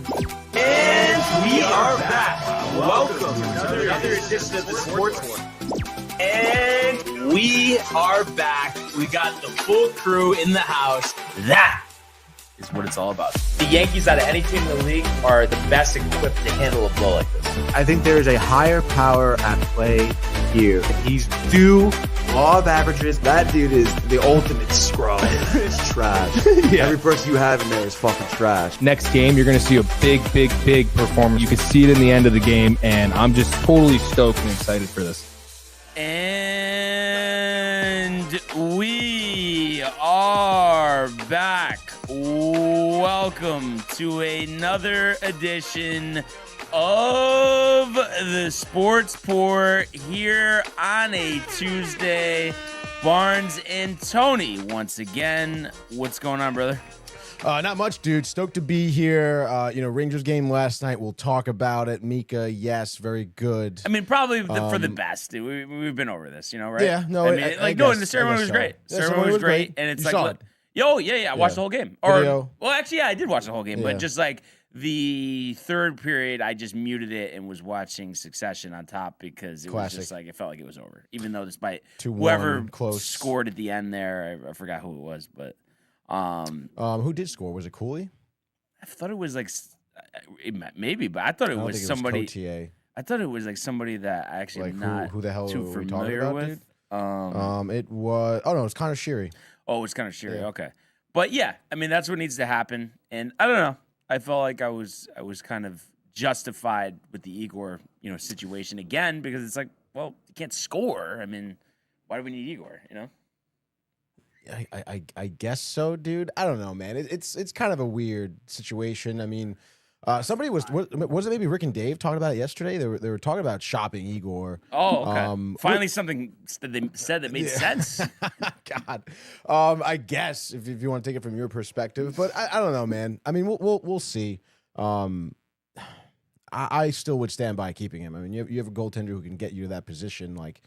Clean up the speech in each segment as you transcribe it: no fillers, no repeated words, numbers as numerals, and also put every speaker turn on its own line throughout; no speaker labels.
And we are back. Welcome to another edition of the Sports One. And we are back. We got the full crew in the house. That is what it's all about. The Yankees, out of any team in the league, are the best equipped to handle a blow like this.
I think there is a higher power at play here. He's due law of averages. That dude is the ultimate scrub. It's trash. Yeah. Every person you have in there is fucking trash.
Next game, you're going to see a big performance. You can see it in the end of the game, and I'm just totally stoked and excited for this.
And we are back. Welcome to another edition of the Sports Pour here on a Tuesday. Barnes and Tony once again. What's going on, brother?
Not much, dude. Stoked to be here. Rangers game last night. We'll talk about it. Mika, yes, very good.
I mean, probably for the best. We've been over this, right?
Yeah, no.
The ceremony was great. The ceremony was great, and it's I watched the whole game.
Video.
I did watch the whole game,
Yeah.
but just like the third period, I just muted it and was watching Succession on top because it was just like it felt like it was over, even though despite
2-1,
whoever
close.
scored at the end there, I forgot who it was, but.
Who did score? Was it Cooley?
I thought it was maybe, but I thought it was somebody.
Cotier.
I thought it was somebody that I actually not
who the hell
too
are we talking
familiar
about,
with.
dude? It was. Oh no, it was Connor Sheary.
Oh, it's kind of Sheary.
Yeah.
Okay, but yeah, I mean that's what needs to happen, and I don't know. I felt like I was kind of justified with the Igor situation again because it's like, well, you can't score. I mean, why do we need Igor?
I guess so, dude. I don't know, man. It's kind of a weird situation. I mean, somebody was it maybe Rick and Dave talking about it yesterday? They were talking about shopping Igor.
Oh, okay. Finally, something that they said that made sense.
God, I guess if you want to take it from your perspective, but I don't know, man. I mean, we'll see. I still would stand by keeping him. I mean, you have a goaltender who can get you to that position, like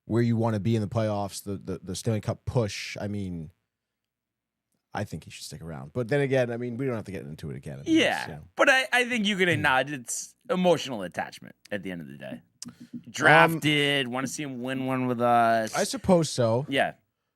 where you want to be in the playoffs, the Stanley Cup push. I mean, I think he should stick around. But then again, I mean, we don't have to get into it again.
But I think you can acknowledge it's emotional attachment at the end of the day. Drafted, want to see him win one with us.
I suppose so.
Yeah.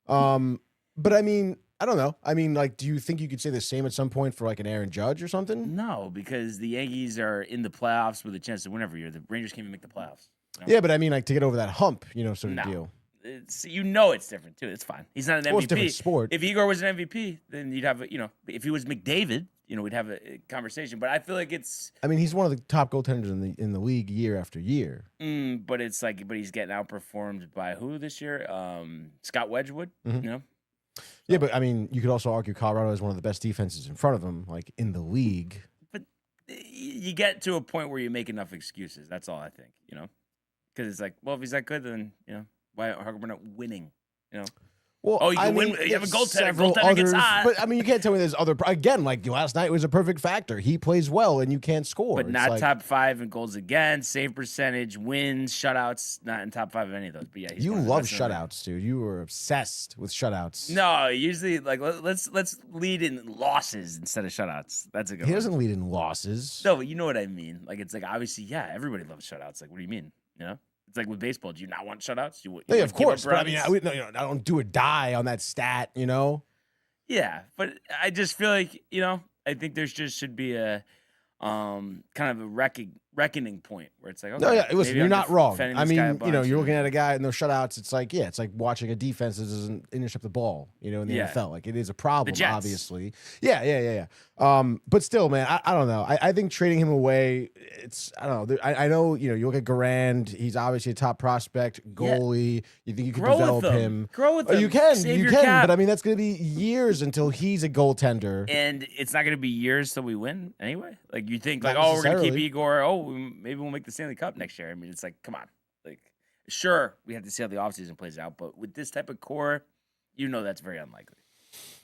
But I mean, I don't know. I mean, like, do you think you could say the same at some point for like an Aaron Judge or something?
No, because the Yankees are in the playoffs with a chance to win every year. The Rangers can't even make the playoffs.
Yeah, but I mean, like to get over that hump, sort of deal.
It's different too. It's fine. He's not an MVP.
It's a different sport.
If Igor was an MVP, then you'd have if he was McDavid, we'd have a conversation. But I feel like it's.
I mean, he's one of the top goaltenders in the league year after year.
But it's like, he's getting outperformed by who this year? Scott Wedgwood.
Mm-hmm. Yeah, but I mean, you could also argue Colorado has one of the best defenses in front of him, like in the league.
But you get to a point where you make enough excuses. That's all I think. Because it's like, well, if he's that good, then how come we're not winning?
Well,
you can win. You have a goaltender gets hot.
But I mean, you can't tell me there's other. Again, like last night was a perfect factor. He plays well, and you can't score.
But not top 5 in goals against, save percentage, wins, shutouts. Not in top 5 of any of those. But yeah,
you love shutouts, dude. You were obsessed with shutouts.
No, usually let's lead in losses instead of shutouts. That's a good.
He doesn't lead in losses.
No, but you know what I mean. Like it's like obviously, yeah, everybody loves shutouts. Like, what do you mean? It's like with baseball. Do you not want shutouts?
Yeah, of course. But I mean, I don't do or die on that stat,
Yeah, but I just feel like, I think there's just should be a kind of a reckoning point where it's like, okay,
no, yeah, listen, you're not wrong. I mean, you're looking at a guy in those shutouts. It's like, it's like watching a defense that doesn't intercept the ball, in the NFL. Like it is a problem, obviously. Yeah. But still, man, I don't know. I think trading him away, I don't know. I know, you look at Garand. He's obviously a top prospect goalie. Yeah. You think you can develop him?
Grow with him.
You can. Cap. But I mean, that's going to be years until he's a goaltender.
And it's not going to be years till we win anyway. Like you think, we're going to keep Igor. Maybe we'll make the Stanley Cup next year. I mean, it's like, come on. Like, sure, we have to see how the offseason plays out, but with this type of core, that's very unlikely.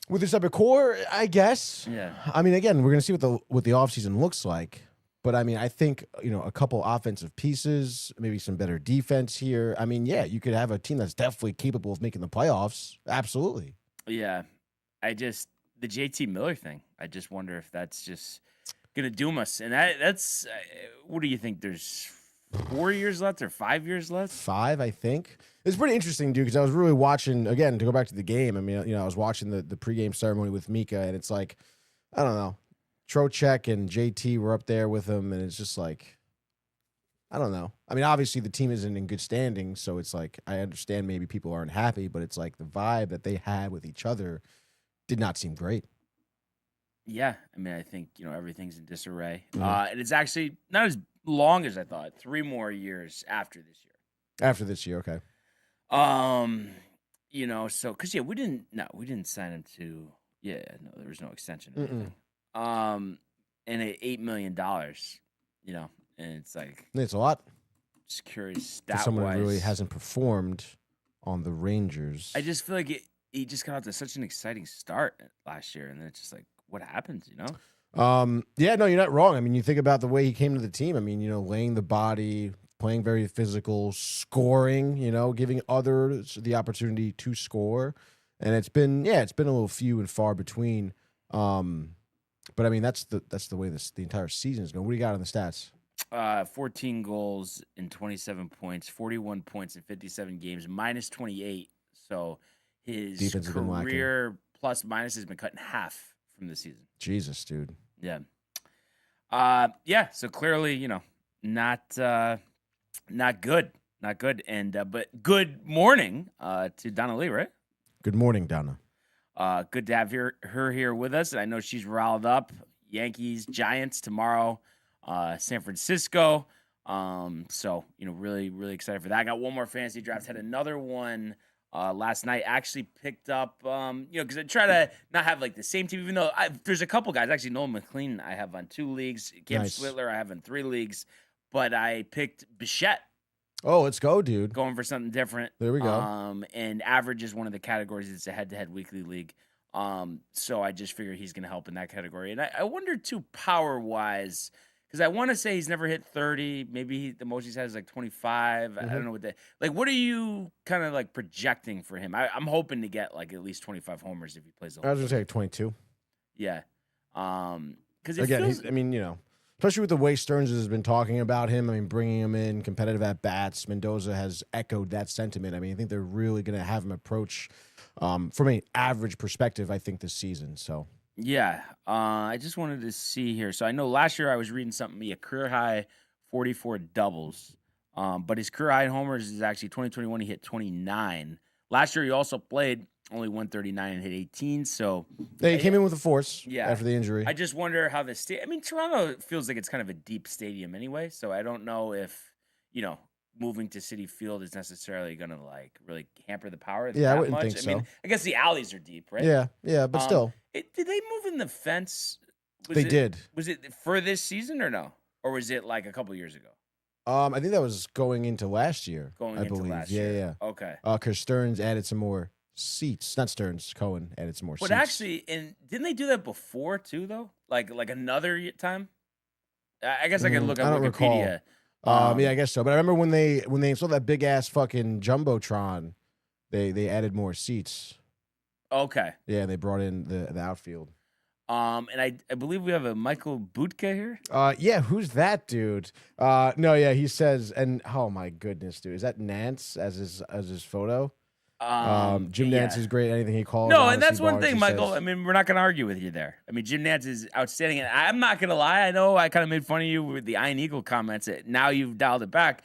With this type of core, I guess.
Yeah.
I mean, again, we're going to see what the offseason looks like. But, I mean, I think, a couple offensive pieces, maybe some better defense here. I mean, yeah, you could have a team that's definitely capable of making the playoffs. Absolutely.
Yeah. The JT Miller thing, I just wonder if that's just gonna doom us. And that's what do you think? There's 4 years left or 5 years left?
5, I think. It's pretty interesting, dude, because I was really watching, again, to go back to the game. I mean, I was watching the pregame ceremony with Mika, and it's like, I don't know, Trocheck and JT were up there with him, and it's just like, I don't know. I mean, obviously the team isn't in good standing, so it's like, I understand maybe people aren't happy, but it's like the vibe that they had with each other did not seem great.
Yeah, I mean, I think, everything's in disarray. And it's actually not as long as I thought. 3 more years after this year.
After this year, okay.
So because we didn't sign him to. Yeah, no, there was no extension or anything. And at $8 million, and it's like
it's a lot.
Just curious, stat-wise,
someone who really hasn't performed on the Rangers.
I just feel like he just got out to such an exciting start last year, and then it's just like, what happens,
Yeah, no, you're not wrong. I mean, you think about the way he came to the team. I mean, laying the body, playing very physical, scoring, giving others the opportunity to score. And it's been a little few and far between. But I mean, that's the way the entire season is going. What do you got on the stats?
14 goals and 27 points, 41 points in 57 games, minus 28. So his
defense
career plus minus has been cut in half from the season.
Jesus, dude.
Yeah. So clearly, not good. Not good. And but good morning to Donna Lee, right?
Good morning, Donna.
Good to have her here with us. And I know she's riled up. Yankees, Giants tomorrow, San Francisco. So, really, really excited for that. I got one more fantasy draft. Had another one last night. Actually picked up, because I try to not have like the same team, even though there's a couple guys. Actually, Nolan McLean I have on 2 leagues. Cam Switler I have in 3 leagues. But I picked Bichette.
Oh, let's go, dude.
Going for something different.
There we go.
And average is one of the categories. It's a head-to-head weekly league. So I just figured he's going to help in that category. And I wonder, too, power-wise, because I want to say he's never hit 30. Maybe the most he's had is like 25. Mm-hmm. I don't know what that. Like, what are you kind of like projecting for him? I'm hoping to get like at least 25 homers if he plays the whole.
I was going to say 22.
Yeah. Because
again, especially with the way Stearns has been talking about him. I mean, bringing him in, competitive at-bats. Mendoza has echoed that sentiment. I mean, I think they're really going to have him approach from an average perspective, I think, this season. So,
yeah. I just wanted to see here. So I know last year I was reading something, a career-high 44 doubles. But his career-high homers is actually 2021. He hit 29. Last year he also played only 139 and hit 18. So
he came in with a force after the injury.
I just wonder how Toronto feels like it's kind of a deep stadium anyway. So I don't know if, moving to Citi Field is necessarily going to like really hamper the power.
Yeah, I wouldn't think so.
I mean, I guess the alleys are deep, right?
Yeah, but still.
Did they move in the fence?
They did.
Was it for this season or no? Or was it like a couple years ago?
I think that was going into last year.
I believe.
Last year. Yeah.
Okay.
Because Stearns added some more seats. Not Stearns, Cohen added some more seats.
But actually, didn't they do that before too, though? Like another time? I guess I can look up Wikipedia.
Yeah, I guess so. But I remember when they saw that big ass fucking jumbotron, they added more seats.
Okay.
Yeah, they brought in the outfield.
And I believe we have a Michael Butka here.
Yeah, who's that dude? No, yeah, he says, and oh my goodness, dude, is that Nance as his photo? Jim Nance is great. Anything he calls.
No, and that's one thing, Michael. I mean, we're not going to argue with you there. I mean, Jim Nance is outstanding. And I'm not going to lie. I know I kind of made fun of you with the Iron Eagle comments. Now you've dialed it back.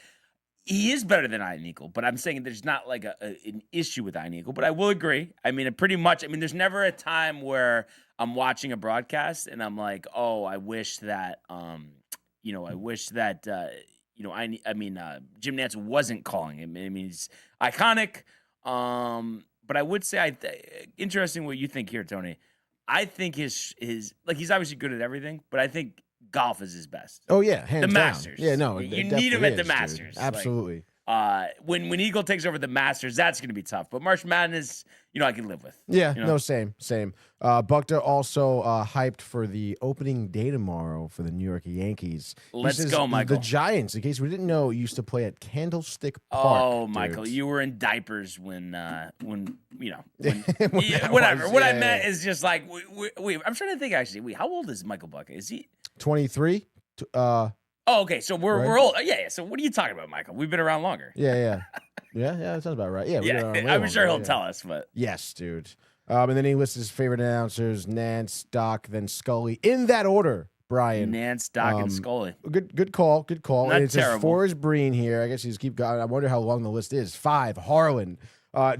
He is better than Iron Eagle, but I'm saying there's not like an issue with Iron Eagle. But I will agree. I mean, there's never a time where I'm watching a broadcast and I'm like, oh, I wish that, Jim Nance wasn't calling him. I mean, he's iconic. But I would say, interesting what you think here, Tony. I think his like he's obviously good at everything, but I think golf is his best.
Oh yeah, hands
the
down.
Masters.
Yeah, no,
you need him at the Masters.
Dude. Absolutely.
when Eagle takes over the Masters, that's going to be tough. But March Madness, I can live with.
Yeah,
no,
same. Buckter also hyped for the opening day tomorrow for the New York Yankees.
Let's go, Michael.
The Giants, in case we didn't know, used to play at Candlestick Park.
Oh,
dude.
Michael, you were in diapers when whatever. What I meant is just like, I'm trying to think actually. How old is Michael Buckter? Is he
23?
Oh, okay. So we're
right?
old. Yeah. So what are you talking about, Michael? We've been around longer.
Yeah. That sounds about right. Yeah.
I'm sure he'll tell us, but
yes, dude. And then he lists his favorite announcers: Nance, Doc, then Scully, in that order. Brian,
Nance, Doc, and Scully.
Good call.
Not
and it
terrible.
says Forrest Breen here. I guess he's keep going. I wonder how long the list is. 5, Harlan.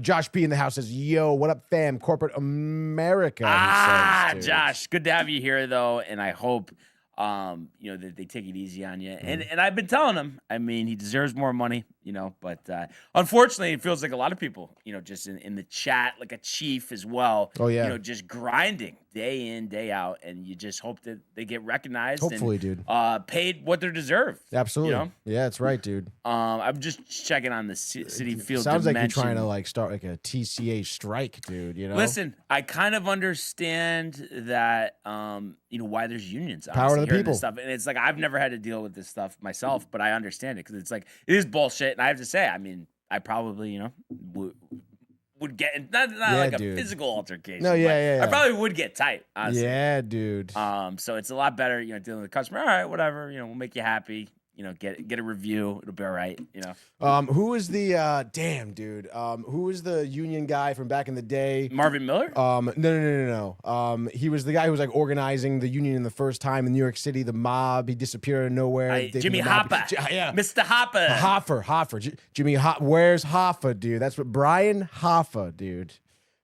Josh B in the house says, "Yo, what up, fam? Corporate America." He says,
Josh, good to have you here, though, and I hope that they take it easy on you. And I've been telling him, I mean, he deserves more money, but unfortunately, it feels like a lot of people, just in the chat, like a chief as well.
Oh, yeah.
Just grinding day in, day out, and you just hope that they get recognized.
Hopefully,
and,
dude.
Paid what they're deserved.
Absolutely. Yeah, that's right, dude.
I'm just checking on the City Field
Sounds
dimension.
like you're trying to start like a TCA strike, dude.
Listen, I kind of understand that, why there's unions.
Power to the people.
Stuff. And it's like, I've never had to deal with this stuff myself, but I understand it because it's like, it is bullshit. And I have to say, I mean, I probably, would get, not like
dude.
a physical altercation.
No, yeah.
I probably would get tight, honestly.
Yeah, dude.
So it's a lot better, dealing with the customer. All right, whatever, we'll make you happy. Get a review. It'll be all right.
Who is the damn dude? Who is the union guy from back in the day?
Marvin Miller?
No. He was the guy who was like organizing the union in the first time in New York City. The mob. He disappeared out of nowhere.
Jimmy Hoffa.
Yeah,
Mr. Hoffa.
Hoffa. Jimmy. Where's Hoffa, dude? That's what Brian Hoffa, dude.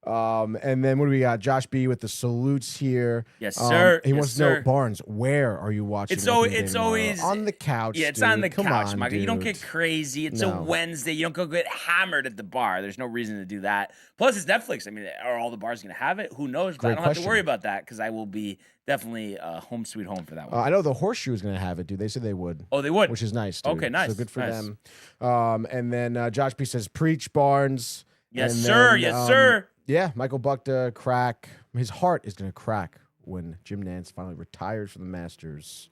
And then what do we got? Josh B with the salutes here.
Yes, sir.
He wants to know, Barnes, where are you watching?
It's always
on the couch.
Yeah, it's
dude.
on the
Come
couch,
on,
Michael.
dude.
You don't get crazy. It's a Wednesday. You don't go get hammered at the bar. There's no reason to do that. Plus, it's Netflix. I mean, are all the bars going to have it? Who knows? But I don't have to worry about that because I will be definitely home sweet home for that one.
I know the Horseshoe is going to have it, dude. They said they would.
Oh, they would?
Which is nice, dude.
Okay, nice.
So good for them. And then Josh B says, preach, Barnes.
Yes,
and
sir.
Then,
yes, sir.
Yeah, Michael Buckter crack. His heart is going to crack when Jim Nance finally retires from the Masters.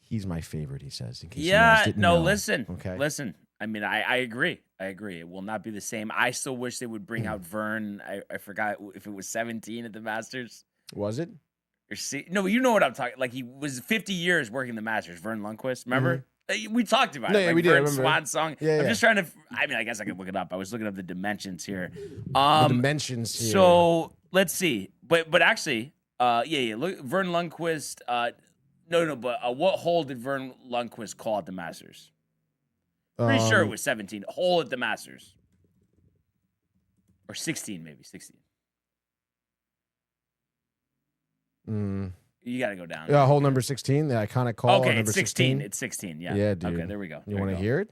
He's my favorite, he says. In case you guys didn't know.
Listen.
Okay.
Listen. I mean, I agree. It will not be the same. I still wish they would bring out Vern. I forgot if it was 17 at the Masters.
Was it?
No, you know what I'm talking. Like, he was 50 years working the Masters. Vern Lundquist, remember? Mm-hmm. We talked about it.
Yeah,
like
we did.
Vern's Swan song.
Yeah,
I'm just trying to. I mean, I guess I could look it up. I was looking up the dimensions here.
The dimensions here.
So let's see. But actually, Look, Vern Lundquist. No. But what hole did Vern Lundquist call at the Masters? Pretty sure it was 17. Hole at the Masters, or 16, maybe 16. You got to go down.
Hole number 16, the iconic call.
Okay,
number
it's 16. It's 16. Yeah.
Yeah, dude.
Okay, there we go.
You want to hear it?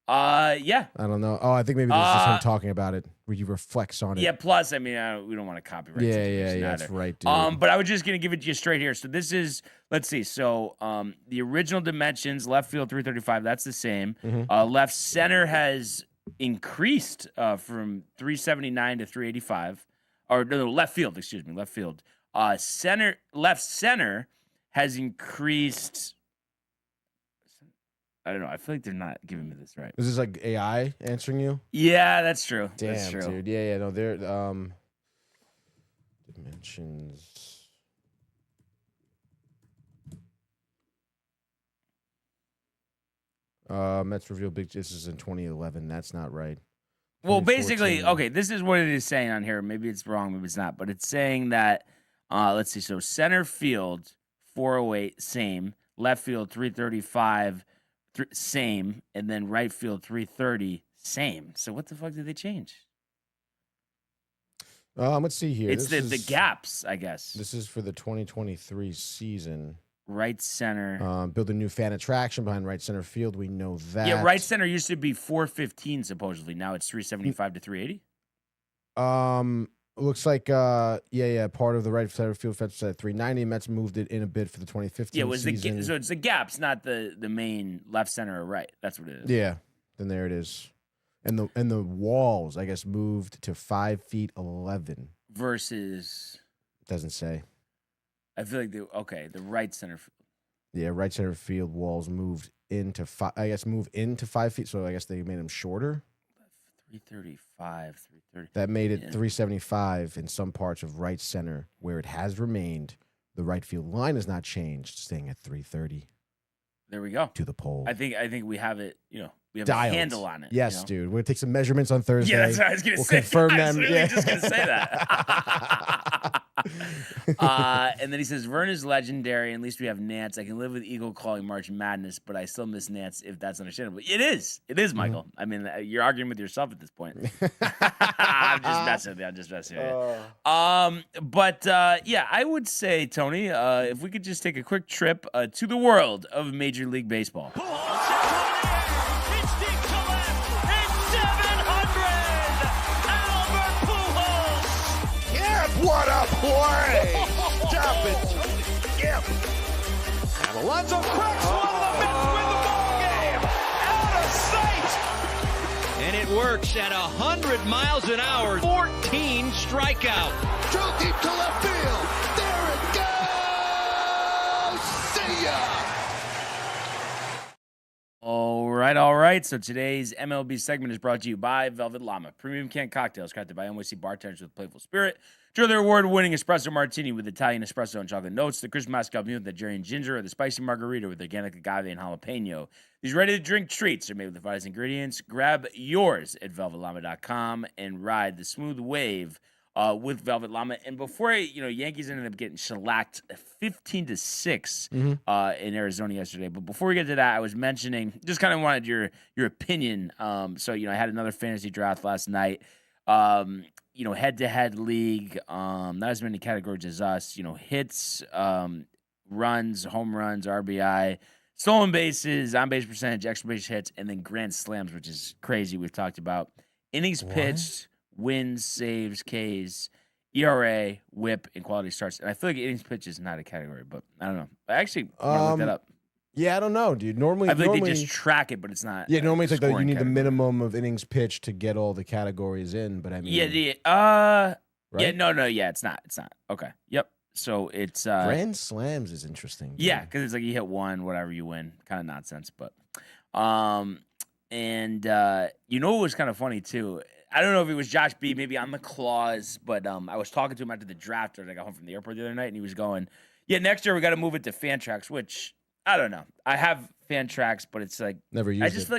Yeah.
I don't know. Oh, I think maybe this is just him talking about it, where he reflects on it.
Yeah. Plus, I mean, we don't want to copyright.
Yeah. That's right, dude.
But I was just gonna give it to you straight here. So this is, let's see. So the original dimensions, left field 335. That's the same.
Mm-hmm.
Left center has increased from 379 to 385. Or no, left field. Excuse me, left field. Left center has increased. I don't know. I feel like they're not giving me this right.
Is this like AI answering you?
Yeah, that's true.
Damn,
that's true.
Dude. Yeah. No, they're dimensions. Mets reveal big. This is in 2011. That's not right.
Well, basically, okay. This is what it is saying on here. Maybe it's wrong. Maybe it's not. But it's saying that. Let's see. So center field 408, same. Left field 335. Same, and then right field 330, same. So what the fuck did they change?
Let's see here.
It's the gaps, I guess.
This is for the 2023 season.
Right center.
Build a new fan attraction behind right center field. We know that.
Yeah, right center used to be 415 supposedly. Now it's 375 to 380.
Looks like part of the right center field fence at 390. Mets moved it in a bit for the 2015
Yeah, it was
season.
So it's the gaps, not the main left center or right. That's what it is.
Yeah. Then there it is. And the walls, I guess, moved to 5'11"
versus.
Doesn't say.
I feel like the right center.
Yeah, right center field walls moved into 5 feet. So I guess they made them shorter.
335, 330.
That made it 375 in some parts of right center, where it has remained. The right field line has not changed, staying at 330.
There we go.
To the pole.
I think we have it. We have
Dialed.
a handle on it.
Yes, dude. We're gonna take some measurements on Thursday.
Yeah, that's what I was gonna say.
Confirm them.
I was really just gonna say that. And then he says, Vern is legendary. At least we have Nance. I can live with Eagle calling March Madness, but I still miss Nance if that's understandable. It is, Michael. I mean, you're arguing with yourself at this point. I'm just messing with you. But I would say, Tony, if we could just take a quick trip to the world of Major League Baseball.
What a play! Stop it! Yep. And Alonso cracks one of the Mets win the ball game! Out of sight!
And it works at 100 miles an hour. 14 strikeout.
Drove deep to left field. There it goes! See ya!
All right. So today's MLB segment is brought to you by Velvet Llama. Premium canned cocktails crafted by NYC bartenders with playful spirit. Enjoy their award-winning espresso martini with Italian espresso and chocolate notes, the crisp Moscow Mule with the Jerry and ginger, or the spicy margarita with organic agave and jalapeno. These ready-to-drink treats are made with the finest ingredients. Grab yours at velvetllama.com and ride the smooth wave with Velvet Llama. And before Yankees ended up getting shellacked 15-6 in Arizona yesterday. But before we get to that, I was mentioning, just kind of wanted your opinion. So I had another fantasy draft last night. Head-to-head league, not as many categories as us, hits, runs, home runs, RBI, stolen bases, on-base percentage, extra base hits, and then grand slams, which is crazy. We've talked about innings pitched, wins, saves, Ks, ERA, whip, and quality starts. And I feel like innings pitched is not a category, but I don't know. I actually want to look that up.
Yeah, I don't know, dude. Normally,
I think they just track it, but it's not.
Yeah, normally it's like you need the minimum of innings pitched to get all the categories in. But I mean,
right?
Yeah,
it's not. Okay, yep. So it's
grand slams is interesting. Dude.
Yeah, because it's like you hit one, whatever you win, kind of nonsense. But what was kind of funny too. I don't know if it was Josh B, maybe on the clause, but I was talking to him after the draft, or I got home from the airport the other night, and he was going, "Yeah, next year we got to move it to Fantrax," which. I don't know. I have Fantrax, but it's like
never used.
I just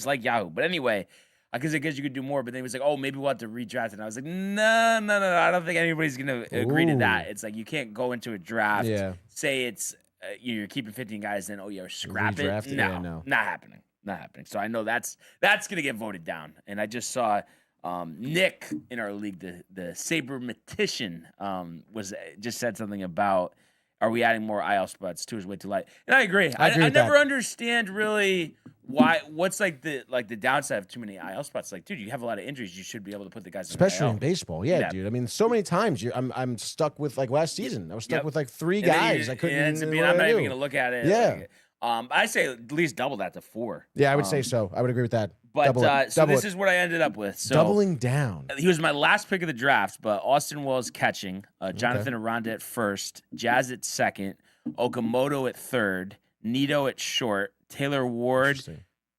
like Yahoo. But anyway, because I guess you could do more. But then he was like, "Oh, maybe we'll have to redraft it." And I was like, "No. I don't think anybody's gonna agree to that. It's like you can't go into a draft, say it's you're keeping 15 guys, then scrap it. No, not happening. So I know that's gonna get voted down. And I just saw Nick in our league, the sabermatician, was just said something about. Are we adding more IL spots? 2 is way too light, and I agree. I never understand really what's like the downside of too many IL spots. Like, dude, you have a lot of injuries. You should be able to put the guys,
especially in baseball. Yeah, dude. I mean, so many times I'm stuck with like last season. I was stuck with like 3 guys. I couldn't.
I'm not even gonna look at it.
Yeah.
I say at least double that to 4.
Yeah, I would say so. I would agree with that.
But so this is what I ended up with. So
doubling down.
He was my last pick of the draft, but Austin Wells catching, Jonathan Aranda at first, Jazz at second, Okamoto at third, Nito at short, Taylor Ward,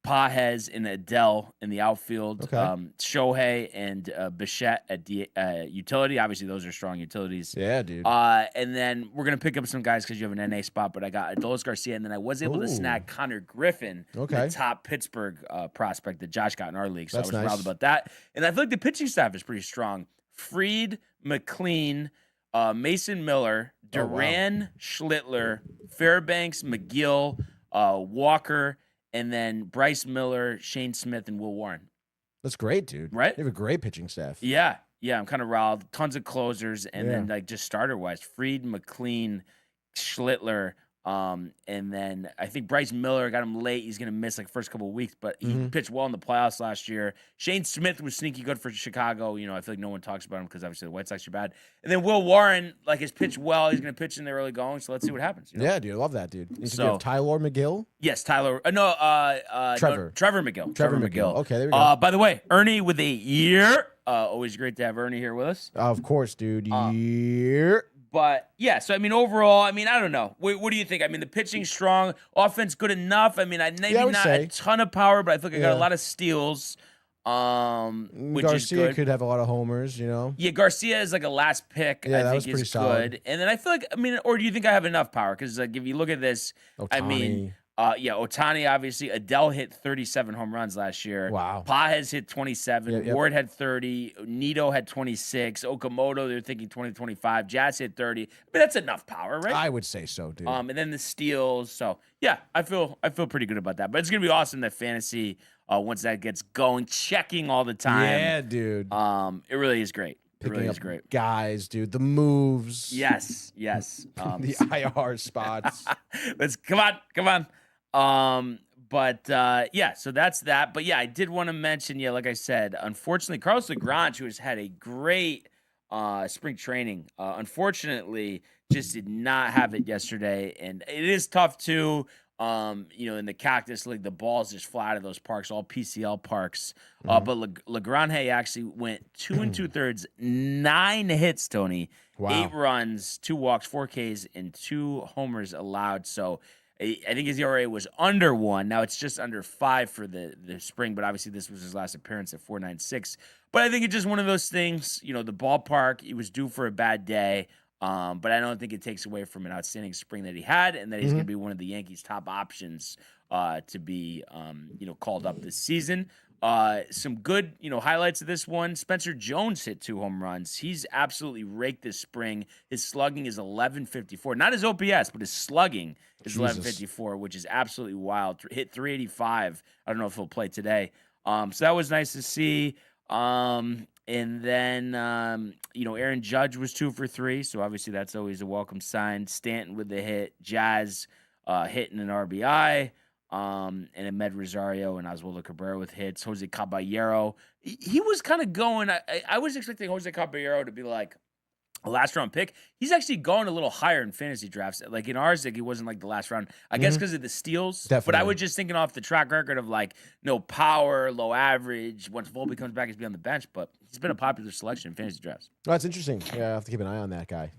Pajes and Adele in the outfield, Shohei and Bichette at the utility. Obviously, those are strong utilities.
Yeah, dude.
And then we're going to pick up some guys because you have an NA spot, but I got Adolis Garcia, and then I was able to snag Connor Griffin, the top Pittsburgh prospect that Josh got in our league. So I was proud about that. And I feel like the pitching staff is pretty strong. Fried, McLean, Mason Miller, Duran, Schlittler, Fairbanks, McGill, Walker, and then Bryce Miller, Shane Smith, and Will Warren.
That's great, dude.
Right?
You have a great pitching staff.
Yeah. I'm kind of riled. Tons of closers, and then like just starter wise, Fried, McLean, Schlittler, And then I think Bryce Miller got him late. He's going to miss like first couple of weeks, but he pitched well in the playoffs last year. Shane Smith was sneaky good for Chicago. I feel like no one talks about him because obviously the White Sox are bad. And then Will Warren, like, has pitched well. He's going to pitch in the early going, so let's see what happens.
Yeah, dude, I love that, dude. You have Tyler McGill?
Yes, Tyler. Trevor McGill.
Trevor McGill. Okay, there we go.
By the way, Ernie with a year. Always great to have Ernie here with us.
Of course, dude.
But, yeah, so, overall, I don't know. What do you think? The pitching's strong. Offense good enough. Maybe not a ton of power, but I feel like I got a lot of steals, which is good.
Garcia could have a lot of homers,
Yeah, Garcia is like a last pick.
Yeah,
I think is good. And then I feel like, or do you think I have enough power? Because, like, if you look at this,
Ohtani.
Ohtani, obviously. Adele hit 37 home runs last year.
Wow.
Pages hit 27.
Yep.
Ward had 30. Nito had 26. Okamoto, they're thinking 20, 25. Jazz hit 30. That's enough power, right?
I would say so, dude.
And then the steals. So, yeah, I feel pretty good about that. But it's going to be awesome that fantasy, once that gets going, checking all the time.
Yeah, dude.
It really is great. It really is great.
Guys, dude, the moves.
Yes.
The IR spots.
Come on. So that's that. But yeah, I did want to mention, like I said, unfortunately, Carlos Lagrange, who has had a great spring training, unfortunately, just did not have it yesterday. And it is tough too. In the Cactus League, the ball's just fly out of those parks, all PCL parks. But Lagrange actually went 2 2/3, 9 hits, Tony.
Wow.
8 runs, 2 walks, 4 Ks, and 2 homers allowed. So I think his ERA was under 1. Now it's just under 5 for the spring, but obviously this was his last appearance at 4.96. But I think it's just one of those things, the ballpark, he was due for a bad day. But I don't think it takes away from an outstanding spring that he had, and that he's going to be one of the Yankees' top options to be, called up this season. Some good, highlights of this one. Spencer Jones hit 2 home runs. He's absolutely raked this spring. His slugging is 1154. Not his OPS, but his slugging is 1154, which is absolutely wild. Hit 385. I don't know if he'll play today. So that was nice to see. And then, Aaron Judge was 2 for 3, so obviously that's always a welcome sign. Stanton with the hit, Jazz hitting an RBI, and Ahmed Rosario and Oswaldo Cabrera with hits. Jose Caballero, he was kind of going. I was expecting Jose Caballero to be like a last round pick. He's actually going a little higher in fantasy drafts. Like in ours, like he wasn't like the last round. I guess because of the steals.
Definitely.
But I was just thinking off the track record of like no power, low average. Once Volpe comes back, he's be on the bench. But he's been a popular selection in fantasy drafts.
Oh, that's interesting. Yeah, I have to keep an eye on that guy.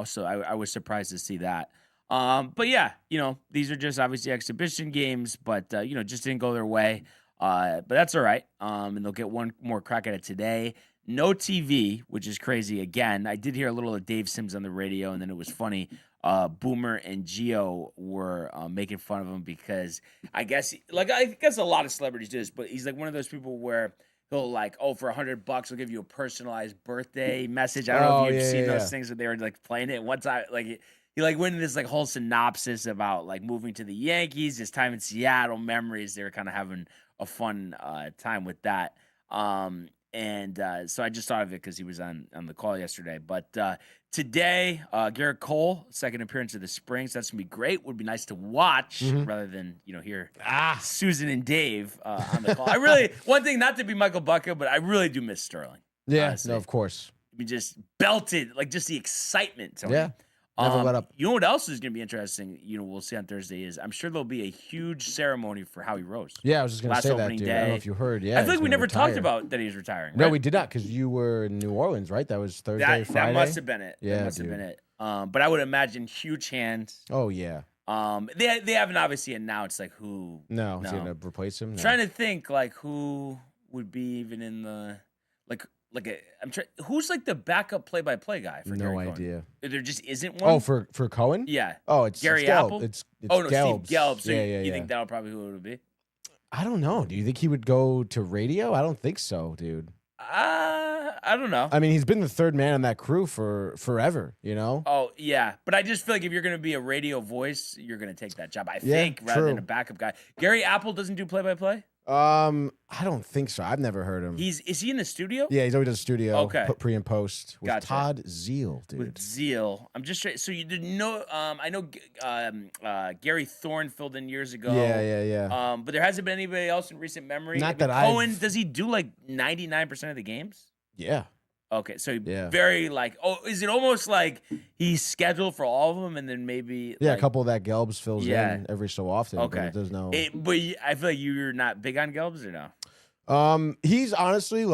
So I was surprised to see that. But yeah, these are just obviously exhibition games, but just didn't go their way. But that's all right. And they'll get one more crack at it today. No TV, which is crazy. Again, I did hear a little of Dave Sims on the radio, and then it was funny. Boomer and Gio were making fun of him because I guess a lot of celebrities do this, but he's like one of those people where he'll like, for $100, he'll give you a personalized birthday message. I don't know if you've seen those things where they were like playing it. One time, like he like went into this like whole synopsis about like moving to the Yankees, his time in Seattle, memories. They were kind of having a fun time with that. So I just thought of it because he was on the call yesterday. But today, Garrett Cole, second appearance of the spring. So that's going to be great. Would be nice to watch rather than, hear Susan and Dave on the call. I really, one thing, not to be Michael Bucca, but I really do miss Sterling.
Yeah,
honestly.
no, of course.
Just belted, like just the excitement. Tony.
Yeah. Never let up.
You know what else is going to be interesting? We'll see on Thursday is I'm sure there'll be a huge ceremony for Howie Rose.
Yeah, I was just going to say that, dude.
Day.
I don't know if you heard. Yeah,
I feel like we never talked about that he's retiring.
No,
right?
we did not because you were in New Orleans, right? That was Thursday, Friday.
That must have been it.
Yeah,
that must have been it. But I would imagine huge hands.
Oh yeah.
They haven't obviously announced like who.
No, is he going to replace him? No.
Trying to think like who would be even in the who's like the backup play-by-play guy for
no
Gary
idea.
Cohen? There just isn't one.
Oh, for Cohen?
Yeah.
Oh, it's
Gary
Gelb.
Apple.
It's
Steve Gelb. So
yeah,
you think that'll probably who it would be?
I don't know. Do you think he would go to radio? I don't think so, dude.
I don't know.
I mean, he's been the third man on that crew for forever,
Oh, yeah. But I just feel like if you're going to be a radio voice, you're going to take that job, I think, rather than a backup guy. Gary Apple doesn't do play-by-play?
I don't think so. I've never heard him.
Is he in the studio?
Yeah, he's always in the studio.
Okay.
Pre and post with
Gotcha.
Todd Zeal, dude.
With Zeal. I'm just so you didn't know. I know Gary Thorne filled in years ago.
Yeah.
But there hasn't been anybody else in recent memory.
Not that
Cohen, does he do like 99% of the games?
Yeah.
Okay, so very like, is it almost like he's scheduled for all of them, and then maybe
a couple of that Gelbs fills in every so often.
Okay,
but there's no.
But I feel like you're not big on Gelbs, or no?
He's honestly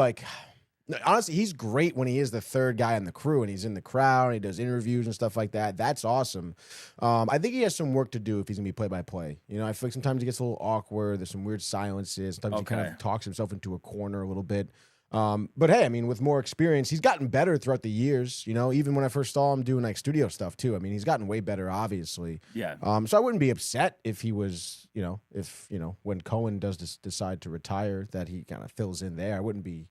he's great when he is the third guy on the crew and he's in the crowd and he does interviews and stuff like that. That's awesome. I think he has some work to do if he's gonna be play by play. You know, I feel like sometimes he gets a little awkward. There's some weird silences. Sometimes he kind of talks himself into a corner a little bit. But hey, I mean, with more experience, he's gotten better throughout the years. You know, even when I first saw him doing like studio stuff too. I mean, he's gotten way better, obviously.
Yeah.
So I wouldn't be upset if he was, when Cohen does decide to retire, that he kind of fills in there. I wouldn't be,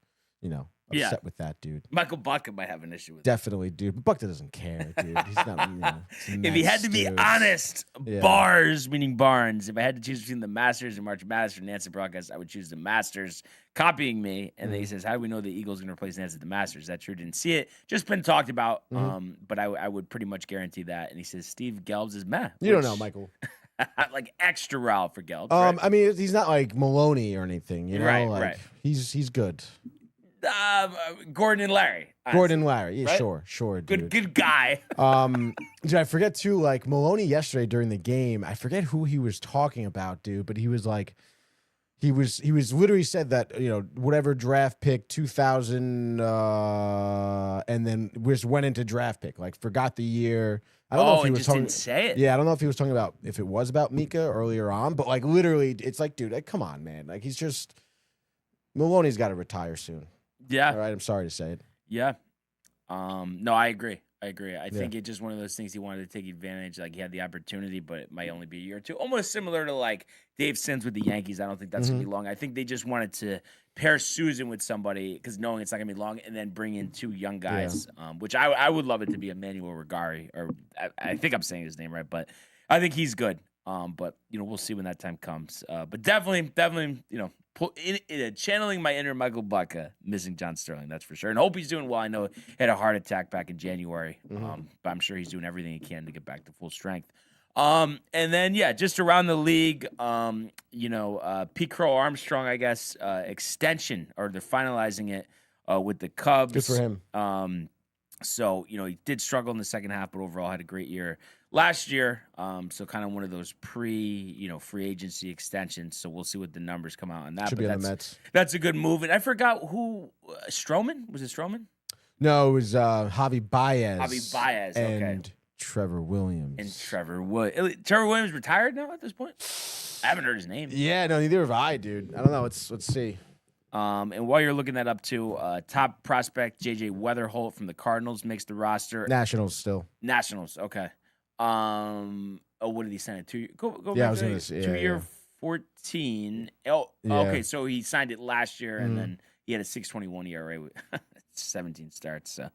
upset with that, dude.
Michael Buck might have an issue with
Definitely, dude. But Buck doesn't care, dude. He's not.
If he had to be honest, bars meaning Barnes. If I had to choose between the Masters and March Madness for Nance broadcast, I would choose the Masters. Copying me, and then he says, "How do we know the Eagles are going to replace Nance at the Masters?" That's true. Didn't see it. Just been talked about. But I would pretty much guarantee that. And he says, "Steve Gelbs is meh."
You don't know, Michael.
Like extra raw for Gelbs. Right?
I mean, he's not like Maloney or anything. You know,
right.
He's good.
Gordon and Larry. Honestly.
Gordon and Larry. Yeah,
right?
sure, dude.
Good guy.
Dude, I forget too, like Maloney yesterday during the game, I forget who he was talking about, dude, but he was like, he was literally said that, whatever draft pick 2000, and then just went into draft pick, like forgot the year. I don't know if he was talking.
Didn't say it.
Yeah, I don't know if he was talking about if it was about Mika earlier on, but like literally, it's like, dude, come on, man. Like Maloney's got to retire soon.
Yeah.
All right, I'm sorry to say it.
Yeah. No, I agree. I think it's just one of those things he wanted to take advantage. Like he had the opportunity, but it might only be a year or two. Almost similar to like Dave Sims with the Yankees. I don't think that's gonna be long. I think they just wanted to pair Susan with somebody because knowing it's not gonna be long, and then bring in two young guys. Which I would love it to be Emmanuel Rigari, or I think I'm saying his name right, but I think he's good. But we'll see when that time comes. But definitely, channeling my inner Michael Buck, missing John Sterling, that's for sure. And hope he's doing well. I know he had a heart attack back in January, but I'm sure he's doing everything he can to get back to full strength. And then, just around the league, Pete Crow Armstrong, I guess, extension, or they're finalizing it with the Cubs.
Good for him.
So, he did struggle in the second half, but overall had a great year last year. So kind of one of those free agency extensions. So we'll see what the numbers come out on that.
Should be on the Mets.
That's a good move. And I forgot who, Stroman? Was it Stroman?
No, it was Javi Baez.
Javi Baez,
and Trevor Williams.
Trevor Williams retired now at this point? I haven't heard his name.
Yeah, no, neither have I, dude. I don't know. Let's see.
And while you're looking that up too, top prospect J.J. Weatherholt from the Cardinals makes the roster.
Nationals still.
Nationals, okay. What did he sign it? Go
yeah,
back
I was
to
gonna say,
2 year 14. Okay, so he signed it last year, and then he had a 6.21 ERA with 17 starts. So.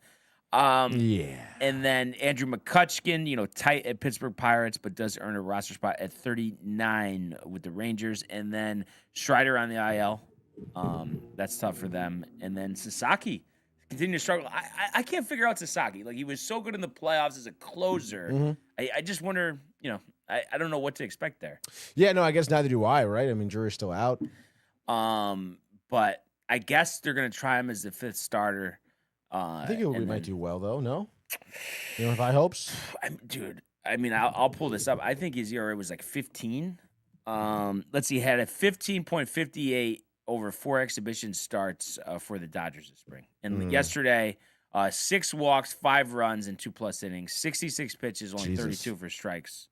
And then Andrew McCutcheon, tight at Pittsburgh Pirates, but does earn a roster spot at 39 with the Rangers. And then Strider on the IL. That's tough for them. And then Sasaki continue to struggle. I can't figure out Sasaki. Like, he was so good in the playoffs as a closer. I just wonder, I don't know what to expect there.
Yeah, no, I guess neither do I, right? I mean, Drury's still out.
But I guess they're going to try him as the fifth starter.
I think he might do well, though, no? You have high hopes?
Dude, I mean, I'll pull this up. I think his ERA was like 15. Let's see, he had a 15.58 over 4 exhibition starts for the Dodgers this spring. And yesterday, 6 walks, 5 runs, and 2+ innings, 66 pitches, only 32 for strikes.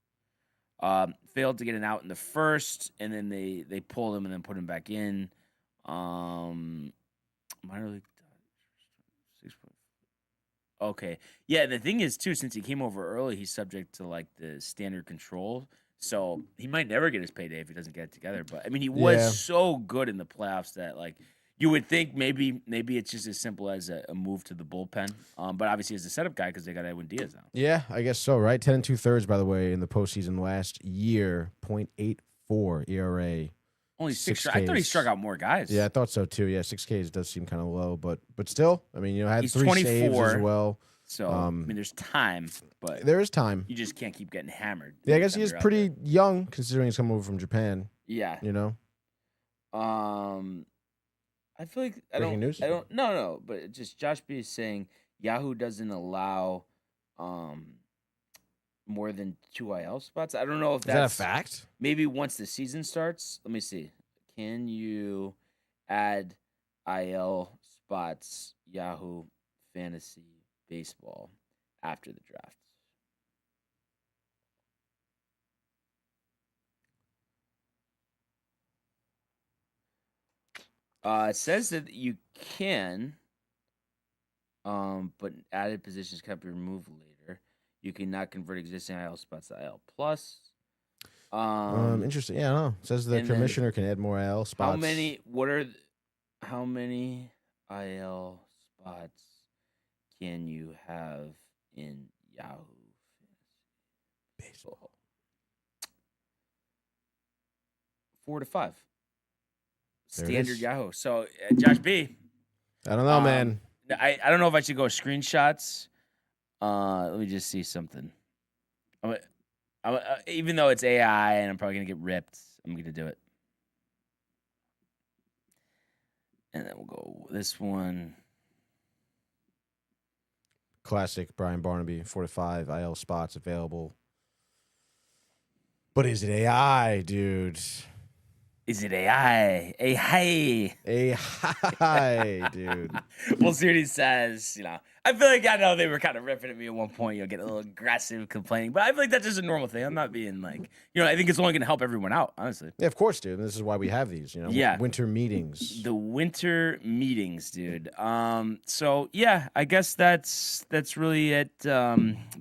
Failed to get an out in the first, and then they pulled him and then put him back in. Minor league. Okay. Yeah, the thing is, too, since he came over early, he's subject to, like, the standard control. So he might never get his payday if he doesn't get it together. But, I mean, he was so good in the playoffs that, like, you would think maybe it's just as simple as a move to the bullpen. But obviously, as a setup guy, because they got Edwin Diaz now.
Yeah, I guess so, right? 10 2/3, by the way, in the postseason last year, .84 ERA.
Only 6 Ks. I thought he struck out more guys.
Yeah, I thought so too. Yeah, 6 Ks does seem kind of low, but still, I mean, had
he's
3
24,
saves as well.
So I mean, there's time, but
there is time.
You just can't keep getting hammered.
Yeah, I guess he is pretty young considering he's coming over from Japan.
Yeah,
I
feel like No, but just Josh B is saying Yahoo doesn't allow more than 2 IL spots. I don't know if that's
is that a fact.
Maybe once the season starts. Let me see. Can you add IL spots Yahoo Fantasy Baseball after the draft? It says that you can, but added positions can be removed later. You cannot convert existing IL spots to IL plus.
Interesting. Yeah, I don't know. It says the commissioner can add more IL spots.
How many IL spots can you have in Yahoo Baseball? 4 to 5. Standard Yahoo. So, Josh B.
I don't know, man.
I don't know if I should go screenshots. Let me just see something. Even though it's AI and I'm probably going to get ripped, I'm going to do it. And then we'll go this one.
Classic Brian Barnaby, 4 to 5 IL spots available. But is it AI, dude?
Is it AI? AI,
dude.
We'll see what he says. I feel like I know they were kind of ripping at me at one point. You'll get a little aggressive complaining, but I feel like that's just a normal thing. I'm not being like, I think it's only going to help everyone out, honestly.
Yeah, of course, dude. This is why we have these, winter meetings.
The winter meetings, dude. So yeah, I guess that's really it.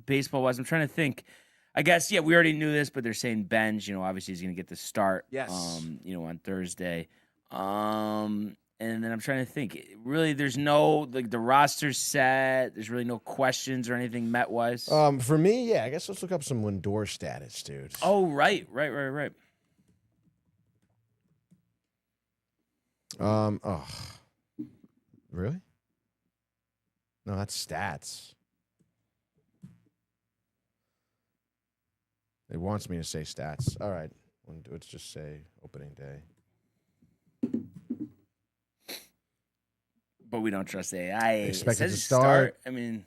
Baseball wise, I'm trying to think. I guess, we already knew this, but they're saying Benj, obviously he's going to get the start,
yes.
On Thursday. And then I'm trying to think. Really, there's no, the roster's set. There's really no questions or anything Met-wise.
For me, I guess let's look up some Lindor status, dude.
Oh, right.
Really? No, that's stats. It wants me to say stats. All right. Let's just say opening day.
But we don't trust AI.
Expected to start.
I mean,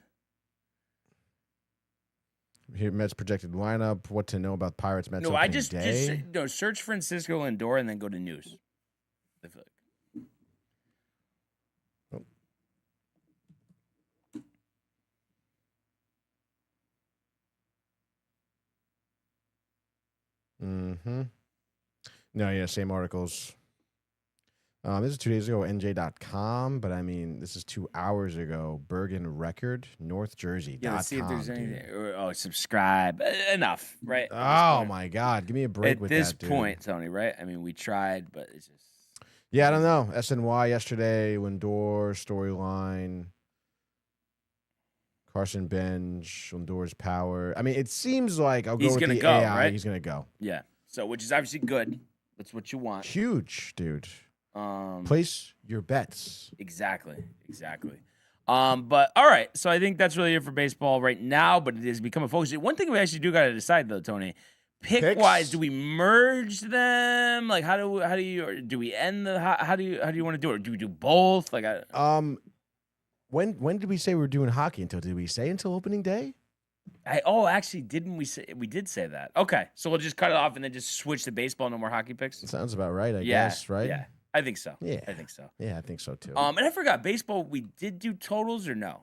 here Mets projected lineup. What to know about Pirates Mets?
No, I just search Francisco Lindor and then go to news. I feel like.
No, same articles. This is 2 days ago, NJ.com, but I mean, this is 2 hours ago. Bergen Record, North Jersey.
Yeah, let's see if there's anything. Subscribe. Enough, right?
Oh, my God. Give me a break with that, dude.
At this point, Tony, right? I mean, we tried, but it's just.
Yeah, I don't know. SNY yesterday, Lindor, storyline. Carson Benj, Lindor's power. I mean, it seems like I'll go with the AI.
Right?
He's going to go.
Yeah. So, which is obviously good. That's what you want.
Huge, dude. Place your bets.
Exactly. But all right. So I think that's really it for baseball right now, but it has become a focus. One thing we actually do got to decide though, Tony, pick wise, do we merge them? Like, how do we end the, how do you want to do it? Or do we do both? Like,
when did we say we were doing hockey until? Did we say until opening day?
Actually, didn't we say we did say that? Okay, so we'll just cut it off and then just switch to baseball. No more hockey picks.
Sounds about right, I guess. Right?
Yeah, I think so.
Yeah,
I think so.
Yeah, I think so too.
And I forgot baseball. We did do totals or no?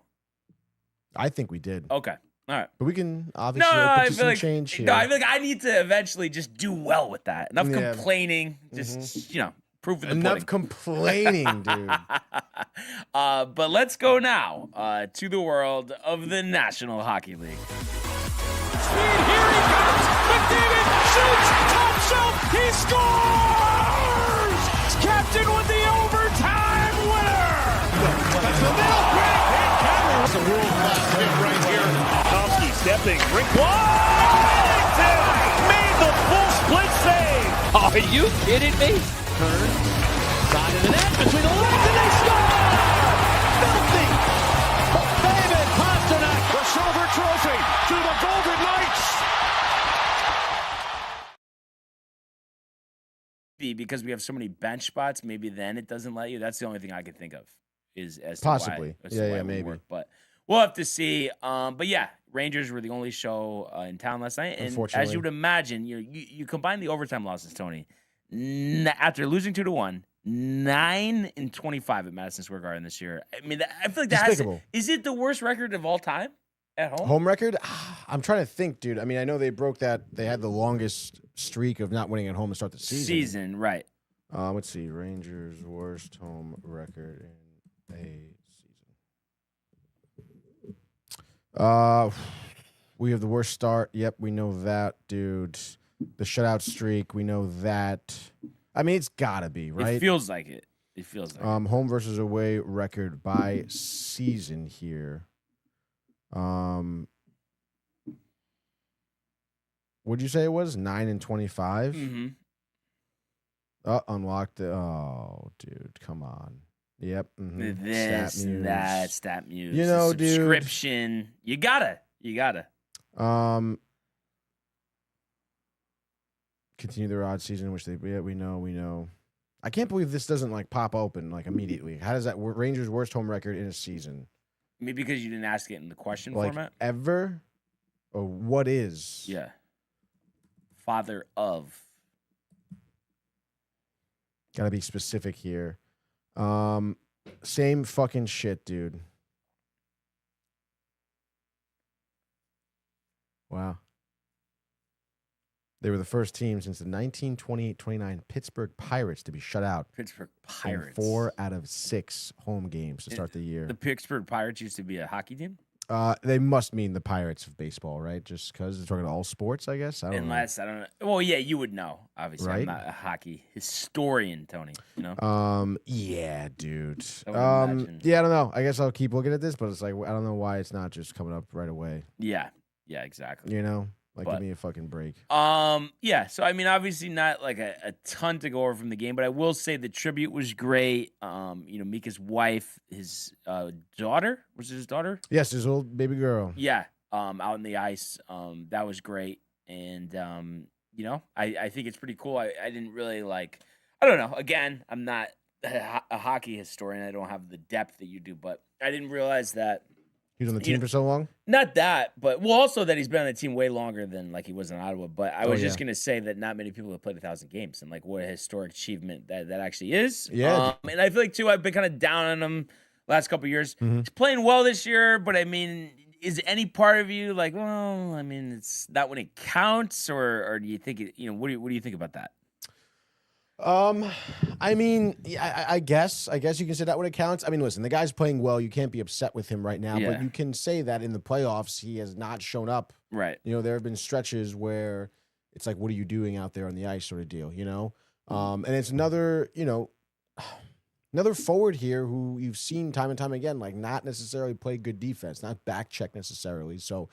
I think we did.
Okay, all right.
But we can obviously change here.
No, I feel like I need to eventually just do well with that. Enough complaining. Just proof of the
Enough
pudding.
Complaining, dude.
But let's go now to the world of the National Hockey League.
Speed, here he comes. McDavid shoots, top shelf, he scores! Captain with the overtime winner. That's the middle, great hit, Cameron. It's a world-class hit right here. Tomsky stepping, Rick Washington made the full split save.
Are you kidding me? turn. Side of the net, between the legs, and they score! Filthy! David Pasternak, the silver trophy to the Golden Knights!
Because we have so many bench spots, maybe then it doesn't let you. That's the only thing I can think of is as to
possibly.
Why, yeah,
maybe.
Work. But we'll have to see. But yeah, Rangers were the only show in town last night, and as you would imagine, you combine the overtime losses, Tony. After losing 2-1, 9-25 at Madison Square Garden this year. I mean, I feel like is it the worst record of all time at home?
Home record? I'm trying to think, dude. I mean, I know they broke that. They had the longest streak of not winning at home to start the season.
Right.
Let's see. Rangers' worst home record in a season. We have the worst start. Yep, we know that, dude. The shutout streak, we know that. I mean, it's gotta be, right?
It feels like it.
Home versus away record by season here. What'd you say it was? 9-25?
Mm-hmm.
Unlocked the. Oh, dude, come on. Yep. Mm-hmm.
This, that, stat muse.
You know, dude.
Subscription. You gotta.
Continue their odd season in which we know. I can't believe this doesn't like pop open like immediately. How does that Rangers' worst home record in a season?
Maybe because you didn't ask it in the question
like
format.
Ever? Or what is?
Yeah. Father of.
Gotta be specific here. Same fucking shit, dude. Wow. They were the first team since the 1928-29 Pittsburgh Pirates to be shut out.
Pittsburgh Pirates.
4 out of 6 home games to start the year.
The Pittsburgh Pirates used to be a hockey team?
They must mean the Pirates of baseball, right? Just because they're talking all sports, I guess. I don't know.
Well, yeah, you would know. Obviously,
right?
I'm not a hockey historian, Tony. You know.
Yeah, dude.
I
yeah, I don't know. I guess I'll keep looking at this, but it's like I don't know why it's not just coming up right away.
Yeah, exactly.
You know. Give me a fucking break.
Yeah. So I mean, obviously not like a ton to go over from the game, but I will say the tribute was great. Mika's wife, his daughter, was it his daughter?
Yes, his little baby girl.
Yeah. Out on the ice. That was great, and I think it's pretty cool. I didn't really I don't know. Again, I'm not a hockey historian. I don't have the depth that you do, but I didn't realize that.
He was on the team for so long?
Not that, but also that he's been on the team way longer than he was in Ottawa. But I was just gonna say that not many people have played 1,000 games, and what a historic achievement that actually is.
Yeah.
And I feel like too, I've been kind of down on him last couple of years.
Mm-hmm.
He's playing well this year, but I mean, is any part of you well, I mean, it's not when it counts, or do you think it? What do you think about that?
I mean, I guess you can say that when it counts. I mean, listen, the guy's playing well. You can't be upset with him right now, but you can say that in the playoffs, he has not shown up.
Right.
There have been stretches where it's like, what are you doing out there on the ice sort of deal, And it's another forward here who you've seen time and time again, not necessarily play good defense, not back check necessarily. So,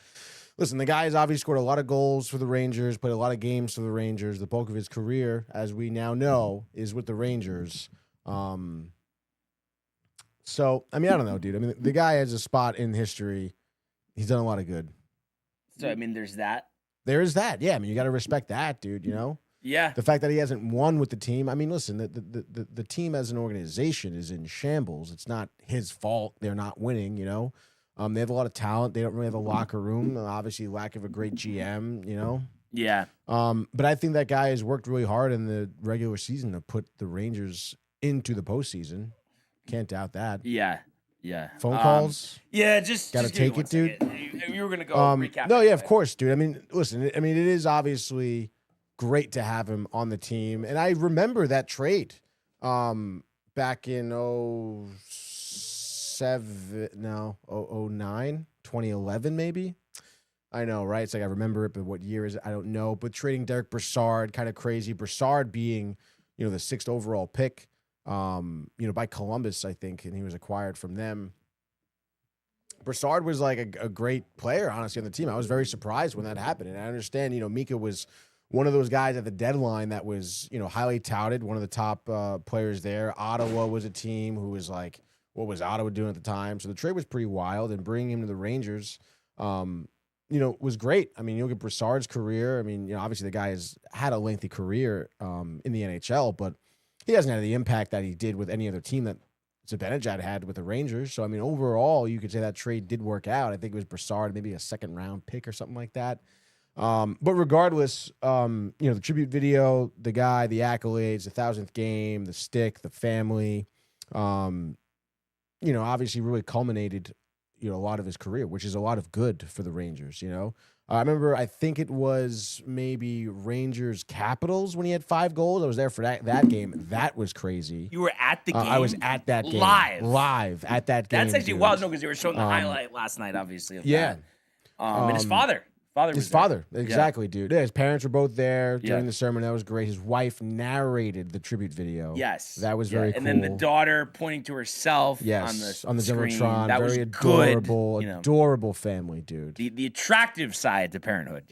listen, the guy has obviously scored a lot of goals for the Rangers, played a lot of games for the Rangers. The bulk of his career, as we now know, is with the Rangers. So, I mean, I don't know, dude. I mean, the guy has a spot in history. He's done a lot of good.
So, I mean, there's that.
There is that. Yeah, I mean, you got to respect that, dude,
Yeah.
The fact that he hasn't won with the team. I mean, listen, the team as an organization is in shambles. It's not his fault they're not winning, They have a lot of talent. They don't really have a locker room. Obviously, lack of a great GM,
Yeah.
But I think that guy has worked really hard in the regular season to put the Rangers into the postseason. Can't doubt that.
Yeah.
Phone calls.
Yeah, just
gotta take it, dude.
You were gonna go recap.
No, yeah, of course, dude. I mean, listen. I mean, it is obviously great to have him on the team, and I remember that trade back in 2011 maybe. I know, right? It's like I remember it, but what year is it? I don't know. But trading Derek Brassard, kind of crazy. Brassard being, the 6th overall pick, by Columbus, I think, and he was acquired from them. Brassard was like a great player, honestly, on the team. I was very surprised when that happened, and I understand, Mika was one of those guys at the deadline that was, highly touted, one of the top players there. Ottawa was a team who was like, what was Ottawa doing at the time? So the trade was pretty wild, and bringing him to the Rangers, was great. I mean, you look at Brassard's career. I mean, obviously the guy has had a lengthy career in the NHL, but he hasn't had the impact that he did with any other team that Zibanejad had with the Rangers. So, I mean, overall, you could say that trade did work out. I think it was Brassard, maybe a second-round pick or something like that. But regardless, the tribute video, the guy, the accolades, the 1,000th game, the stick, the family, obviously really culminated, a lot of his career, which is a lot of good for the Rangers, I remember, I think it was maybe Rangers Capitals when he had 5 goals. I was there for that game. That was crazy.
You were at the game?
I was at that game.
Live
at that game.
That's actually wild, because they were showing the highlight last night, obviously, of that. And his father. His father, exactly, dude. Yeah, his parents were both there during the sermon. That was great. His wife narrated the tribute video. Yes,
that was very cool.
And then the daughter pointing to herself on the
Jumbotron.
That
very
was
adorable,
good,
adorable family, dude.
The attractive side to parenthood.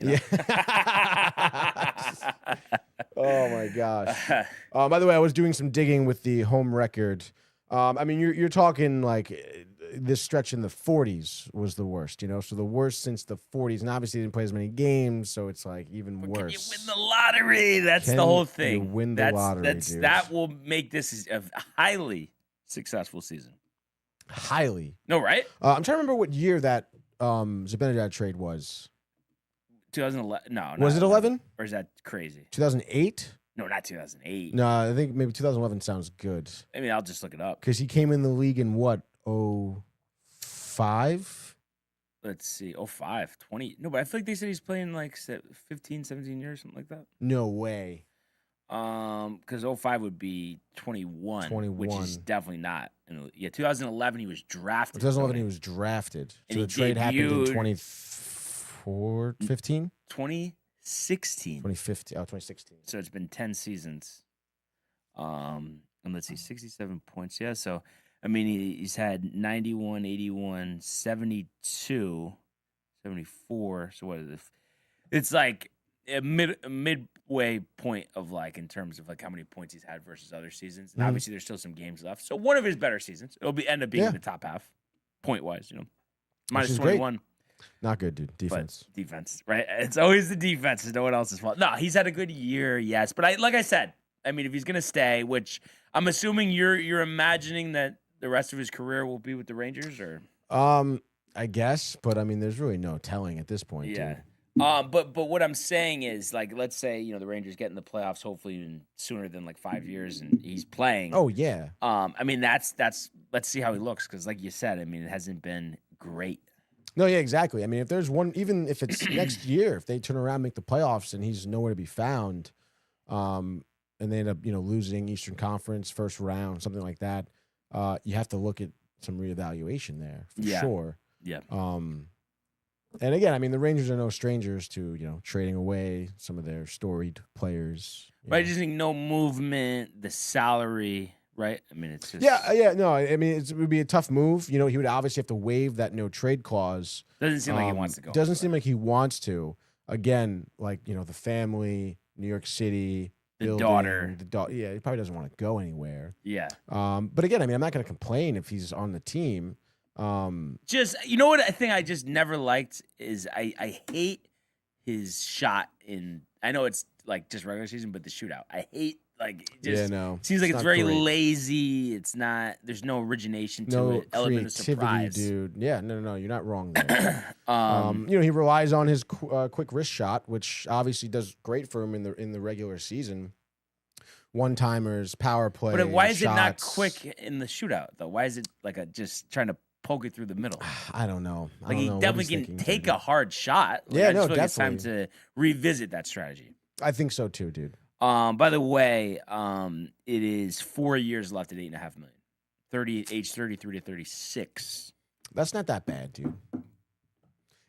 Oh my gosh. By the way, I was doing some digging with the home record. I mean, you're talking like. This stretch in the 40s was the worst, So the worst since the 40s, and obviously he didn't play as many games, so it's like even worse.
Can you win the lottery? That's the whole thing.
You win the lottery, dude.
That will make this a highly successful season.
Highly.
No, right?
I'm trying to remember what year that Zibanejad trade was.
2011. No.
Was it 11?
Or is that crazy?
2008?
No, not 2008.
No, I think maybe 2011 sounds good.
I mean, I'll just look it up.
Because he came in the league in what? 05?
Let's see. 05. 20. No, but I feel like they said he's playing like 15, 17 years, something like that.
No way.
Because 05 would be 21.
21.
Which is definitely not. 2011 he was drafted.
2011 he was drafted. So the trade happened in 2015?
2016.
2015. Oh, 2016.
So it's been 10 seasons. And let's see, 67 points. Yeah, so I mean, he's had 91, 81, 72, 74. So what is it? It's like a midway point of like in terms of like how many points he's had versus other seasons. And obviously there's still some games left. So one of his better seasons. It'll end up being in the top half, point wise, Minus 21.
Great. Not good, dude. Defense.
But defense, right? It's always the defense. It's no one else's fault. No, he's had a good year, yes. But like I said, I mean, if he's gonna stay, which I'm assuming you're imagining that the rest of his career will be with the Rangers, or
I guess, but I mean, there's really no telling at this point.
Yeah.
Dude.
But what I'm saying is, like, let's say the Rangers get in the playoffs, hopefully even sooner than like 5 years, and he's playing.
Oh yeah.
I mean, that's let's see how he looks, because like you said, I mean, it hasn't been great.
No, yeah, exactly. I mean, if there's one, even if it's next year, if they turn around, make the playoffs, and he's nowhere to be found, and they end up losing Eastern Conference first round, something like that. You have to look at some reevaluation there for sure.
Yeah.
And again, I mean, the Rangers are no strangers to trading away some of their storied players.
But I just think no movement, the salary, right? I mean, it's just
no. I mean, it would be a tough move. He would obviously have to waive that no trade clause.
Doesn't seem like he wants to go.
Doesn't seem like he wants to. Again, like the family, New York City.
The daughter.
Yeah, he probably doesn't want to go anywhere.
Yeah.
But again, I mean, I'm not going to complain if he's on the team.
Just, what I think I just never liked is I hate his shot in, I know it's like just regular season, but the shootout. I hate, like, just seems like it's very great. Lazy. It's not, there's no origination to it. Element of surprise.
Dude. Yeah, no, you're not wrong there. He relies on his quick wrist shot, which obviously does great for him in the regular season. One-timers, power play.
But why is
shots.
it not quick in the shootout, though? Why is it like just trying to poke it through the middle?
I don't know.
He definitely can take a hard shot.
I just
feel
definitely.
Like it's time to revisit that strategy.
I think so too, dude.
By the way, it is 4 years left at $8.5 million. Age 33 to 36.
That's not that bad, dude.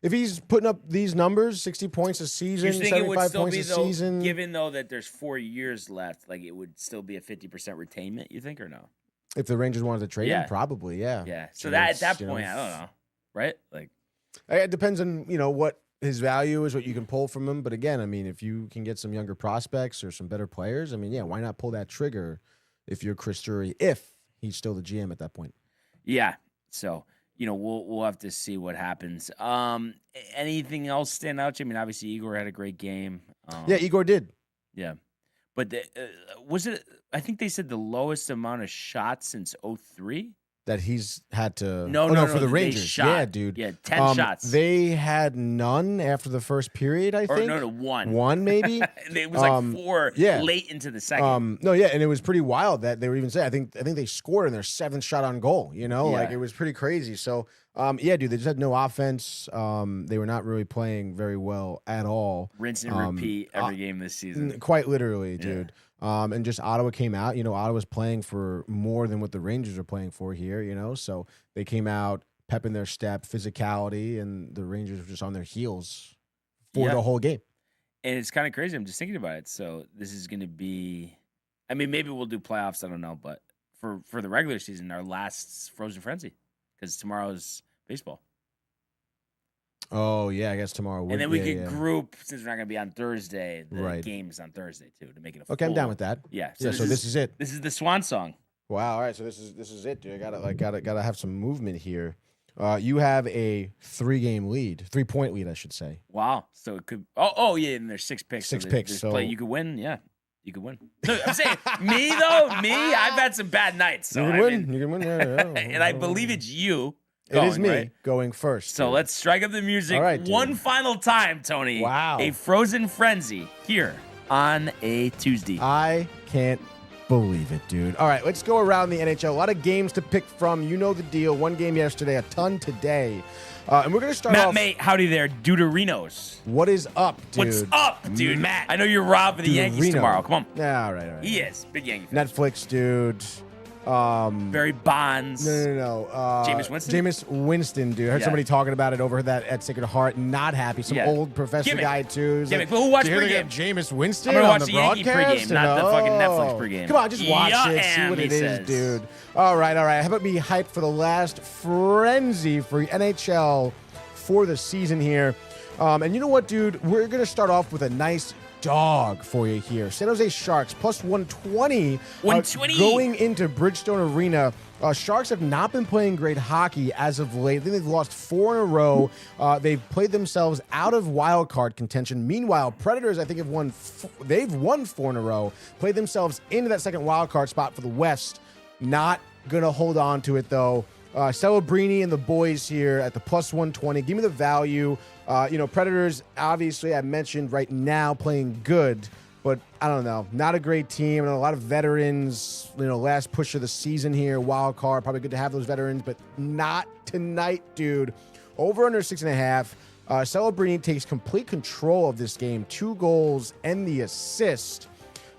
If he's putting up these numbers, 60 points a season, 75 points a season.
Given though that there's 4 years left, like it would still be a 50% retainment, you think, or no?
If the Rangers wanted to trade him, probably, yeah.
Yeah. So that at that point, I don't know, right? Like,
it depends on what his value is what you can pull from him. But again, I mean, if you can get some younger prospects or some better players, I mean, yeah, why not pull that trigger if you're Chris Drury, if he's still the GM at that point?
Yeah. So, we'll have to see what happens. Anything else stand out? I mean, obviously Igor had a great game.
Yeah, Igor did.
Yeah. But was it, I think they said the lowest amount of shots since 2003?
That he's had to...
No,
for the Rangers. Yeah, dude.
Yeah, 10 shots.
They had none after the first period, I think.
Or one.
One, maybe?
It was like 4 late into the second.
No, yeah, and it was pretty wild that they were even saying, I think they scored in their 7th shot on goal, Like, it was pretty crazy. So, yeah, dude, they just had no offense. They were not really playing very well at all.
Rinse and repeat every game this season.
Quite literally, dude. And just Ottawa came out. Ottawa's playing for more than what the Rangers are playing for here, So they came out, pep in their step, physicality, and the Rangers were just on their heels for the whole game.
And it's kind of crazy. I'm just thinking about it. So this is going to be, I mean, maybe we'll do playoffs. I don't know. But for the regular season, our last Frozen Frenzy, because tomorrow's baseball.
Oh, yeah, I guess tomorrow.
And then we could group, since we're not going to be on Thursday, the games on Thursday, too, to make it a
Okay, I'm down with that.
Yeah.
So this is it.
This is the swan song.
Wow, all right, so this is it, dude. I gotta have some movement here. You have a 3-game lead, 3-point lead, I should say.
Wow. So it could, yeah, and there's 6 picks.
6 picks. So
you could win, yeah. You could win. No, I'm saying, I've had some bad nights. So
you can win, yeah.
And I believe it's you.
It is me going first.
So let's strike up the music one final time, Tony.
Wow.
A Frozen Frenzy here on a Tuesday.
I can't believe it, dude. All right, let's go around the NHL. A lot of games to pick from. You know the deal. 1 game yesterday, a ton today. And we're going to start off.
Matt, howdy there, Deuterinos.
What is up, dude?
What's up, dude? Matt, I know you're robbing the Yankees tomorrow. Come on.
Yeah, all right.
He is. Big Yankee fan.
Netflix, dude.
Barry Bonds.
No.
Jameis Winston?
Jameis Winston, dude. I heard somebody talking about it over that at Sacred Heart. Not happy. Some old professor guy, too.
Like, who watched pregame?
Jameis Winston
I'm
on
watch
the
Yankee
broadcast?
pregame, not the fucking Netflix pregame.
Come on, just watch it. See what it is, dude. All right. How about me hyped for the last frenzy for NHL for the season here? And you know what, dude? We're going to start off with a nice dog for you here. San Jose Sharks plus 120. Going into Bridgestone Arena. Sharks have not been playing great hockey as of late. I think they've lost 4 in a row. They've played themselves out of wild card contention. Meanwhile, Predators, I think, they've won 4 in a row. Played themselves into that second wild card spot for the West. Not gonna hold on to it though. Celebrini and the boys here at the plus 120. Give me the value. Predators, obviously, I mentioned right now playing good, but I don't know. Not a great team. And a lot of veterans, last push of the season here, wild card. Probably good to have those veterans, but not tonight, dude. Over under 6.5. Celebrini takes complete control of this game. 2 goals and the assist.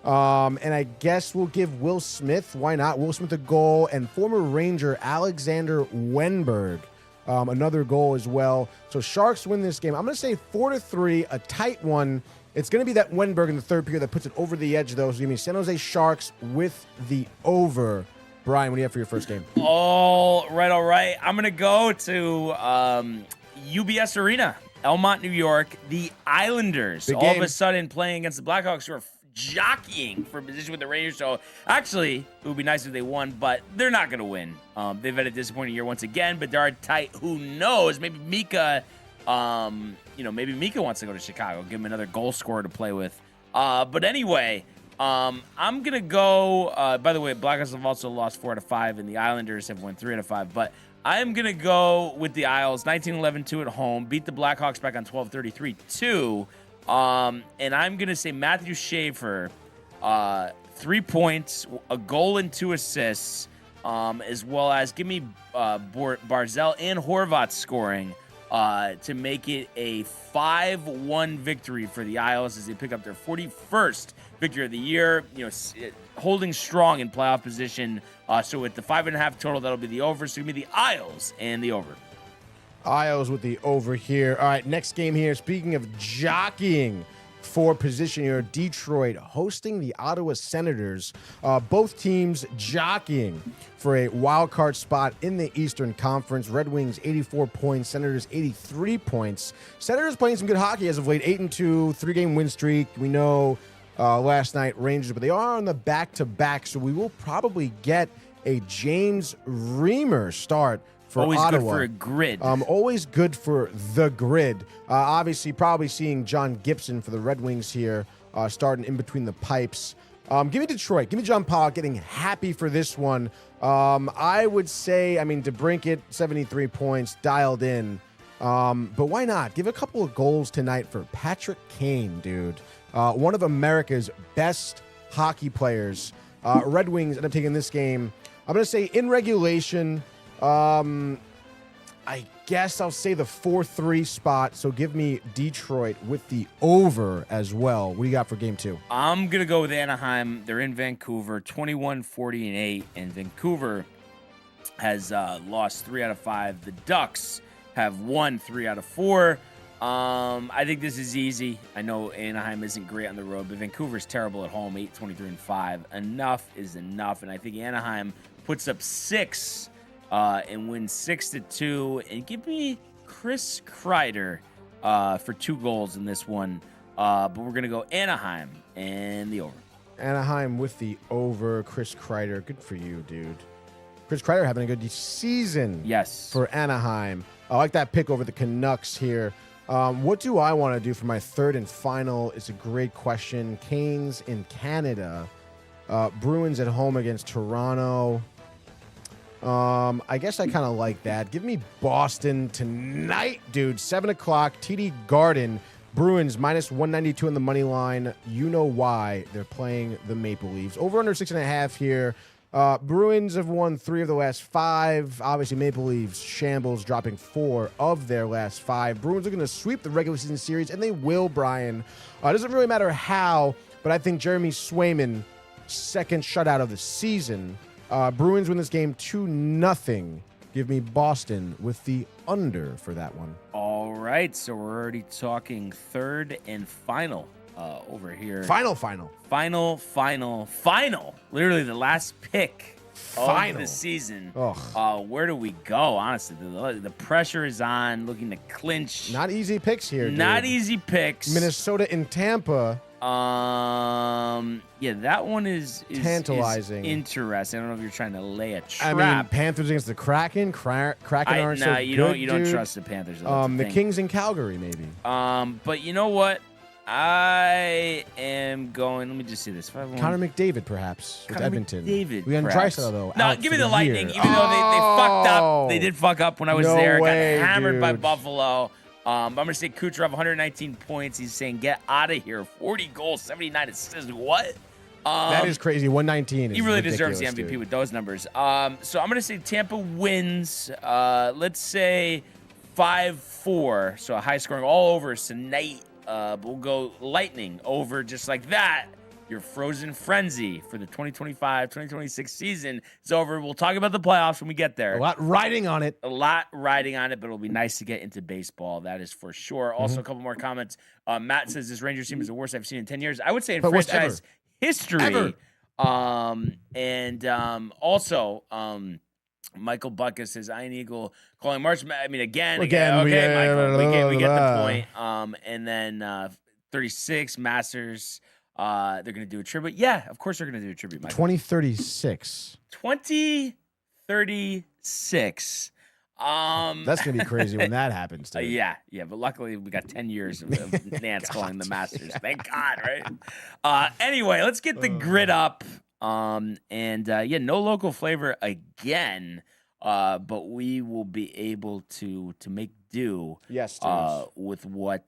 And I guess we'll give Will Smith, why not? Will Smith a goal, and former Ranger Alexander Wenberg another goal as well. So Sharks win this game. I'm going to say 4-3, a tight one. It's going to be that Wenberg in the third period that puts it over the edge, though. So give me San Jose Sharks with the over. Brian, what do you have for your first game?
All right. I'm going to go to UBS Arena, Elmont, New York. The Islanders all of a sudden playing against the Blackhawks, who are jockeying for position with the Rangers. So actually, it would be nice if they won, but they're not going to win. They've had a disappointing year once again, but they are tight. Who knows? Maybe Mika, maybe Mika wants to go to Chicago, give him another goal scorer to play with. But anyway, I'm going to go, by the way, Blackhawks have also lost 4 out of 5, and the Islanders have won 3 out of 5, but I am going to go with the Isles, 19-11-2 at home, beat the Blackhawks back on 12-33-2. And I'm going to say Matthew Schaefer, 3 points, a goal and 2 assists, as well as give me Barzal and Horvat scoring to make it a 5-1 victory for the Isles as they pick up their 41st victory of the year, holding strong in playoff position. So with the 5.5 total, that'll be the over. So give me the Isles and the over.
Isles with the over here. All right, next game here. Speaking of jockeying for position here. Detroit hosting the Ottawa Senators. Both teams jockeying for a wild card spot in the Eastern Conference. Red Wings 84 points, Senators 83 points. Senators playing some good hockey as of late. 8-2, 3-game win streak. We know last night Rangers, but they are on the back-to-back, so we will probably get a James Reimer start for
always
Ottawa.
Good for a grid.
Always good for the grid. Obviously, probably seeing John Gibson for the Red Wings here, starting in between the pipes. Give me Detroit. Give me John Pollock getting happy for this one. I would say, DeBrincat, 73 points, dialed in. But why not? Give a couple of goals tonight for Patrick Kane, dude. One of America's best hockey players. Red Wings end up taking this game. I'm going to say in regulation, I guess I'll say the 4-3 spot. So give me Detroit with the over as well. What do you got for game 2?
I'm going to go with Anaheim. They're in Vancouver, 21-40-8, and Vancouver has lost 3 out of 5. The Ducks have won 3 out of 4. I think this is easy. I know Anaheim isn't great on the road, but Vancouver's terrible at home, 8-23-5. Enough is enough, and I think Anaheim puts up 6 and wins 6-2. And give me Chris Kreider for 2 goals in this one. But we're gonna go Anaheim and the over.
Anaheim with the over. Chris Kreider, good for you, dude. Chris Kreider having a good season.
Yes,
for Anaheim. I like that pick over the Canucks here. What do I want to do for my third and final? It's a great question. Canes in Canada. Bruins at home against Toronto. I guess I kind of like that. Give me Boston tonight, dude. 7 o'clock, TD Garden. Bruins minus 192 on the money line. You know why. They're playing the Maple Leafs. Over under 6.5 here. Bruins have won 3 of the last 5. Obviously, Maple Leafs shambles, dropping 4 of their last 5. Bruins are going to sweep the regular season series, and they will, Brian. It doesn't really matter how, but I think Jeremy Swayman, second shutout of the season. Bruins win this game 2-0. Give me Boston with the under for that one.
All right, so we're already talking third and final over here.
Final.
Literally the last pick of the season. Where do we go? Honestly, the pressure is on. Looking to clinch.
Not easy picks here, dude.
Not easy picks.
Minnesota and Tampa.
Yeah, that one is
tantalizing.
Is interesting. I don't know if you're trying to lay a trap.
Panthers against the Kraken. Kraken aren't so
you
good,
you don't trust the Panthers.
The Kings in Calgary, maybe.
But you know what? I am going. Let me just see this.
Connor McDavid, perhaps, with Edmonton.
McDavid,
we got Draisaitl though.
No, give me the Lightning. Even though they fucked up, they did fuck up when I was there. Got hammered by Buffalo. I'm going to say Kucherov, 119 points. He's saying, get out of here. 40 goals, 79 assists. What?
That is crazy. 119
He really deserves the MVP with those numbers. So I'm going to say Tampa wins, let's say 5-4. So a high scoring all over tonight. But we'll go Lightning over just like that. Your frozen frenzy for the 2025-2026 season is over. We'll talk about the playoffs when we get there.
A lot riding on it.
But it'll be nice to get into baseball. That is for sure. Also, a couple more comments. Matt says this Rangers team is the worst I've seen in 10 years. I would say in franchise history.
Ever.
Also, Michael Buckus says Iron Eagle calling March. Again.
We
get the point. And then 36 Masters. They're going to do a tribute. Yeah, of course they're going to do a tribute, Michael.
2036.
2036.
That's going to be crazy when that happens, dude.
Yeah. But luckily we got 10 years of Nance calling the Masters. Thank God, right? Anyway, let's get the grid up. No local flavor again. But we will be able to make do.
Yes,
with what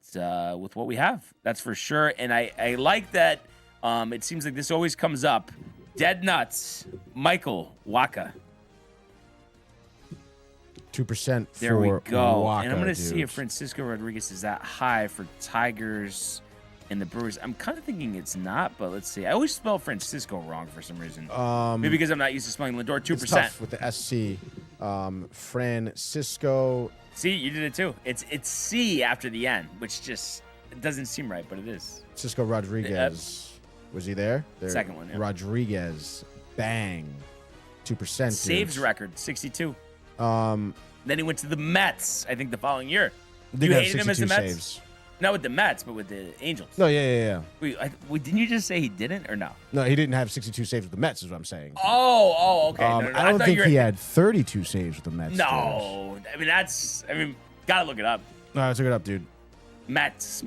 we have. That's for sure. And I like that. It seems like this always comes up. Dead nuts. Michael Wacha.
2% for
there we go.
Wacha,
and I'm going to see if Francisco Rodriguez is that high for Tigers and the Brewers. I'm kind of thinking it's not, but let's see. I always spell Francisco wrong for some reason. Maybe because I'm not used to spelling Lindor. 2%.
It's tough with the SC. Francisco.
See, you did it too. It's C after the N, which just It doesn't seem right, but it is.
Cisco Rodriguez. Was he there?
Second one. Yeah.
Rodriguez. Bang. 2%.
Saves record, 62.
Then
he went to the Mets, I think, the following year.
You
hated him as the Mets?
Saves.
Not with the Mets, but with the Angels.
No, yeah.
Wait, didn't you just say he didn't or no?
No, he didn't have 62 saves with the Mets, is what I'm saying.
Oh, okay. No,
I don't think he had 32 saves with the Mets.
No, gotta look it up.
No, let's look it up, dude.
Mets.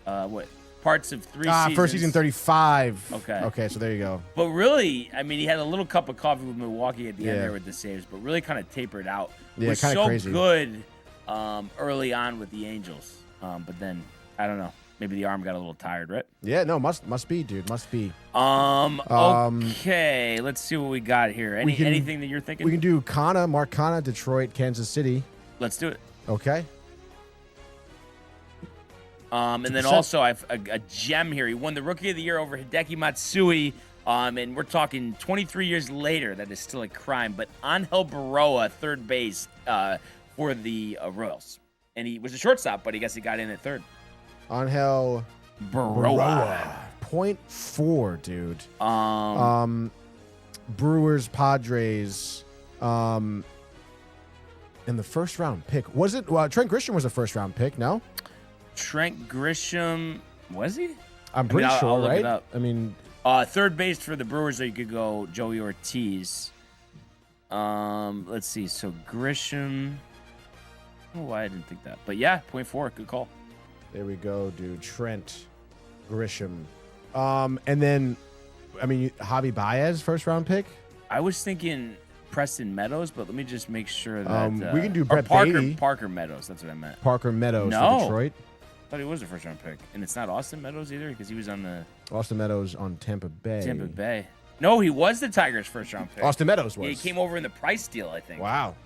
What? Parts of 3 seasons.
First season 35.
Okay,
so there you go.
But really, he had a little cup of coffee with Milwaukee at the end there with the saves, but really kind of tapered out.
Yeah,
was
kind of
so
crazy.
Good early on with the Angels. But then, I don't know. Maybe the arm got a little tired, right?
Yeah, no, must be, dude. Must be.
Okay, let's see what we got here. Anything that you're thinking?
We can do Mark Canha, Detroit, Kansas City.
Let's do it.
Okay.
And then also I have a gem here. He won the Rookie of the Year over Hideki Matsui. And we're talking 23 years later. That is still a crime. But Angel Baroa, third base for the Royals. And he was a shortstop, but I guess he got in at third.
Angel
Baroa.
0.4, dude. Brewers, Padres. In the first round pick. Was it? Well, Trent Grisham was a first round pick, no?
Trent Grisham, was he?
I'm pretty sure,
I'll
right?
Look it up. Third base for the Brewers, so you could go Joey Ortiz. Let's see. So Grisham. I don't know why I didn't think that. But yeah, 0.4. Good call.
There we go, dude. Trent Grisham. And then, Javi Baez, first round pick?
I was thinking Preston Meadows, but let me just make sure that...
we can do Brett Beatty.
Parker Meadows. That's what I meant.
Parker Meadows for Detroit.
I thought he was a first round pick. And it's not Austin Meadows either, because he was on the...
Austin Meadows on Tampa Bay.
No, he was the Tigers' first round pick.
Austin Meadows was.
Yeah, he came over in the price deal, I think.
Wow.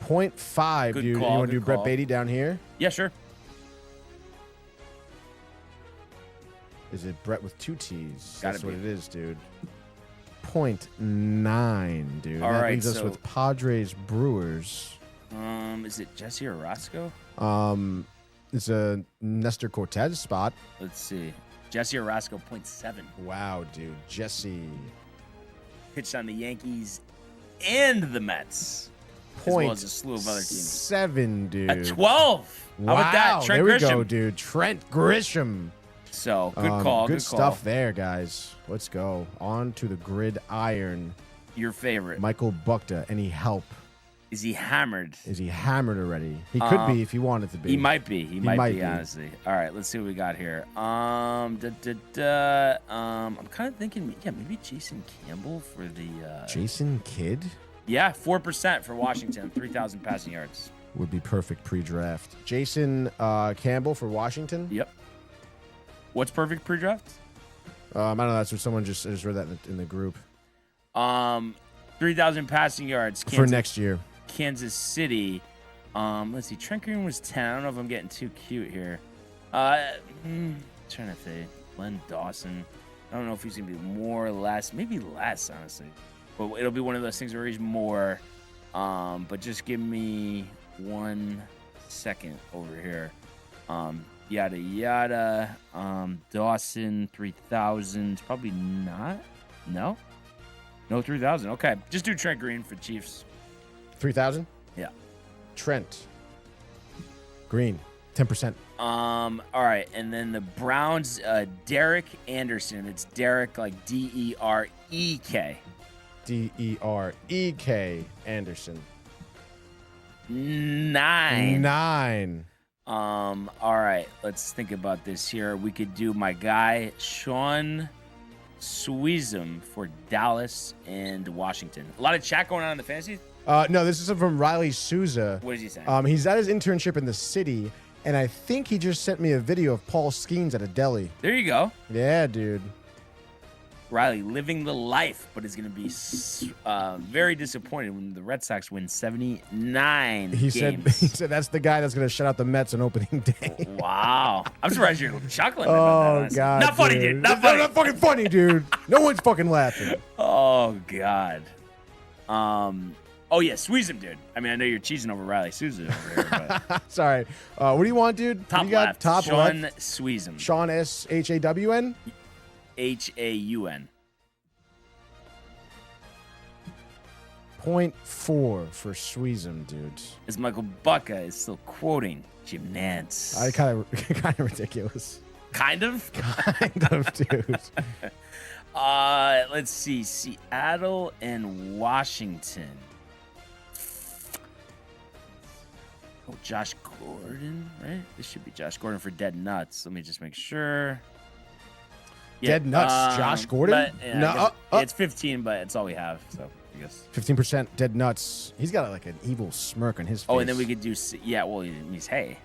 0.5, dude. You want to do Brett Beatty down here?
Yeah, sure.
Is it Brett with 2 T's?
That's
what it is, dude. 0.9, dude.
All
that
right,
leaves us with Padres, Brewers.
Is it Jesse Orosco?
It's a Nestor Cortez spot.
Let's see. Jesse Orosco, 0.7.
Wow, dude. Jesse.
Pitched on the Yankees and the Mets. As well as a slew of other teams.
7, dude.
A 12.
Wow.
How about that? Trent
There
Grisham.
we go, dude. Trent Grisham.
So, good call.
Good stuff there, guys. Let's go. On to the gridiron.
Your favorite.
Michael Buckta. Any help?
Is he hammered?
Is he hammered already? He could be if he wanted to be.
He might be. He might be, honestly. All right, let's see what we got here. I'm kind of thinking, maybe Jason Campbell for the...
Jason Kidd?
Yeah, 4% for Washington, 3,000 passing yards.
Would be perfect pre-draft. Jason Campbell for Washington?
Yep. What's perfect pre-draft?
I don't know. That's what someone just read that in the group.
3,000 passing yards.
For next year.
Kansas City. Let's see. Trent Green was 10. I don't know if I'm getting too cute here. Trying to think. Len Dawson. I don't know if he's going to be more or less. Maybe less, honestly. But it'll be one of those things where he's more. But just give me 1 second over here. Yada, yada. Dawson, 3,000. Probably not. No? No 3,000. Okay. Just do Trent Green for Chiefs.
3,000?
Yeah.
Trent Green, 10%.
All right. And then the Browns, Derek Anderson. It's Derek like D-E-R-E-K.
D-E-R-E-K Anderson.
9. All right. Let's think about this here. We could do my guy, Sean Sweezum for Dallas and Washington. A lot of chat going on in the fantasy.
No, this is from Riley Souza.
What is he saying?
He's at his internship in the city, and I think he just sent me a video of Paul Skeens at a deli.
There you go.
Yeah, dude.
Riley living the life, but is going to be very disappointed when the Red Sox win 79
He
games.
said that's the guy that's going to shut out the Mets on opening day.
Wow. I'm surprised you're chuckling about that.
God,
Not funny, dude. Not funny.
Not fucking funny, dude. No one's fucking laughing.
Oh, God. Oh, yeah, squeeze him, dude. I mean, I know you're cheesing over Riley Souza over here, but
Sorry. What do you want, dude?
top
What do you got?
left.
Top
Sean
left.
Sweezum.
Sean Shawn.
Haun.
0.4 for Sweezum, dude.
As Michael Bucca is still quoting Jim Nantz.
Kind of ridiculous.
Kind of?
Kind of, dude.
Let's see. Seattle and Washington. Oh, Josh Gordon, right? This should be Josh Gordon for Dead Nuts. Let me just make sure. Yeah,
Dead Nuts, Josh Gordon?
But, yeah,
No,
it's 15, but it's all we have, so I guess.
15% Dead Nuts. He's got like an evil smirk on his face.
Oh, and then we could do, yeah, well, he's Hay.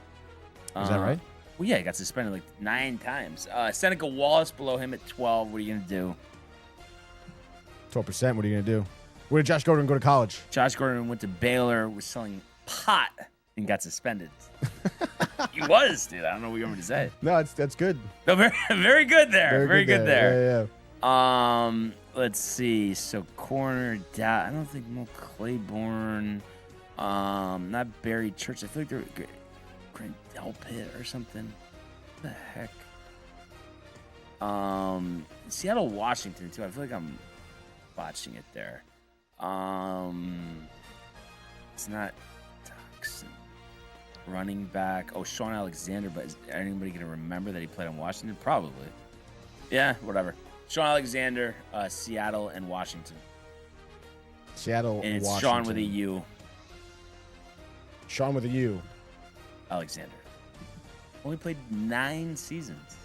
Is that right?
Well, yeah, he got suspended like 9 times. Seneca Wallace below him at 12. What are you going to do?
12%. What are you going to do? Where did Josh Gordon go to college?
Josh Gordon went to Baylor, was selling pot, and got suspended. He was, dude. I don't know what you want me to say.
No, that's good.
No, very good there. Very good there.
Yeah.
Let's see. So corner, I don't think Mo Claiborne. Not Barry Church. I feel like they're Grant Delpit or something. What the heck? Seattle, Washington too. I feel like I'm botching it there. It's not Tucson. Running back. Oh, Sean Alexander. But is anybody gonna remember that he played in Washington? Probably. Yeah, whatever. Sean Alexander, Seattle, and Washington.
Seattle,
and it's
Washington.
Sean with a U.
Sean with a U.
Alexander. Only played 9 seasons.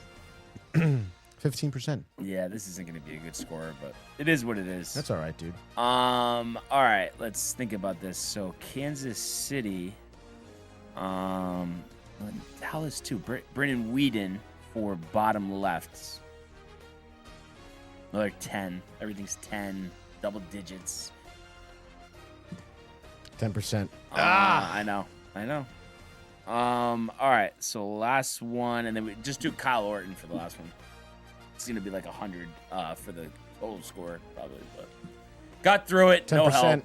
15%.
Yeah, this isn't going to be a good score, but it is what it is.
That's all right, dude.
All right, let's think about this. So Kansas City, Dallas too. Brennan Whedon for bottom lefts. Another 10. Everything's 10. Double digits.
10%.
I know. All right, so last one, and then we just do Kyle Orton for the last one. It's gonna be like 100 for the total score, probably, but got through it.
10%.
No help.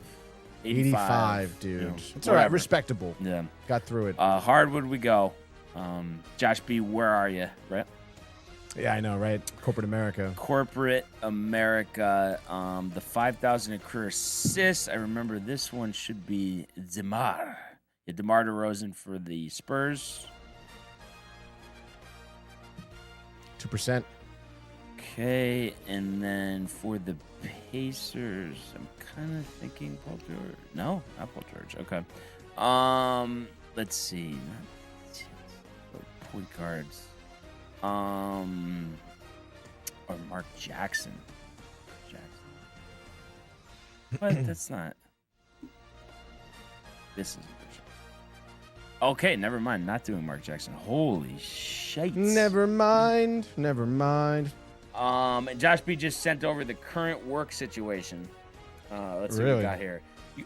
85, dude.
You know,
it's all right. Respectable.
Yeah.
Got through it.
Hardwood we go. Josh B, where are you? Right?
Yeah, I know, right? Corporate America.
Corporate America. The 5,000 in career assists. I remember this one should be DeMar. Yeah, DeMar DeRozan for the Spurs.
2%.
Okay, and then for the Pacers, I'm kind of thinking Paul George. No, not Paul George. Okay. Let's see. Point guards. Or Mark Jackson. But that's not. This is. Okay, never mind. Not doing Mark Jackson. Holy shit.
Never mind.
And Josh B just sent over the current work situation. Let's see what
Really?
we got here.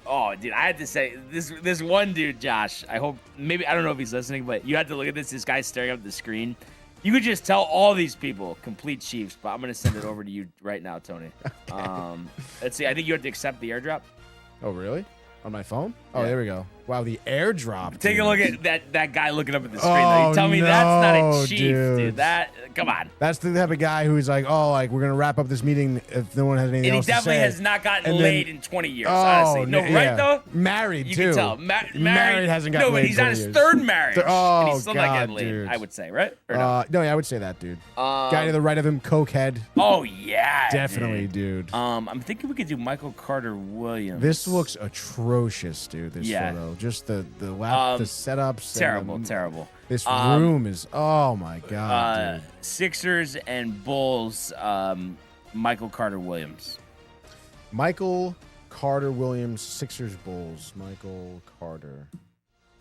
Oh, dude, I had to say this one dude, Josh. I don't know if he's listening, but you had to look at this. This guy staring up at the screen. You could just tell all these people complete Chiefs, but I'm gonna send it over to you right now, Tony. Okay. Let's see. I think you have to accept the airdrop.
Oh, really? On my phone? Oh,
Yeah.
there we go. Wow, the airdrop.
Take
dude.
a look at that guy looking up at the screen.
Oh,
You tell me that's not
no,
a Chief,
dude.
dude. That come on.
That's the type of guy who's like, oh, like we're gonna wrap up this meeting if no one has anything
And he
else to
definitely
say.
has not gotten
And then-
laid in 20 years, honestly. No,
yeah.
right though?
Married
You
too.
can tell.
Married hasn't gotten
No,
laid
but he's
in
on
20
his
years.
third marriage. and
Oh,
he's still not
God,
getting laid,
dude.
I would say, right? Or no?
No, yeah, I would say that, dude. Guy to the right of him, cokehead.
Oh, yeah.
Definitely, dude.
I'm thinking we could do Michael Carter Williams.
This looks atrocious, dude. This
Yeah.
photo, just the setups. and
Terrible.
This room is. Oh my god, dude.
Sixers and Bulls, Michael Carter Williams.
Michael Carter Williams, Sixers Bulls. Michael Carter,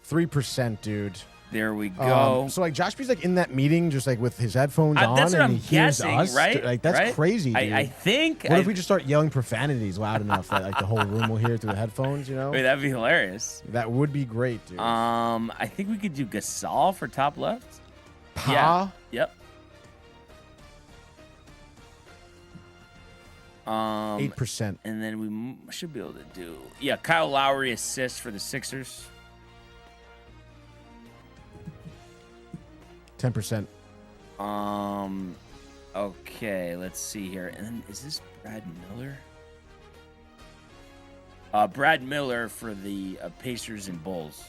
3%, dude.
There we go.
So like Josh B's like in that meeting, just like with his headphones on,
That's what
and
I'm
he hears
guessing,
us.
right?
Like that's
Right?
crazy, dude.
I think.
What if we just start yelling profanities loud enough that like the whole room will hear it through the headphones? You know,
Wait, that'd be hilarious.
that would be great, dude.
I think we could do Gasol for top left.
Pa?
Yep.
8%.
And then we should be able to do Kyle Lowry assist for the Sixers.
10%.
Okay, let's see here. And then is this Brad Miller? Brad Miller for the Pacers and Bulls.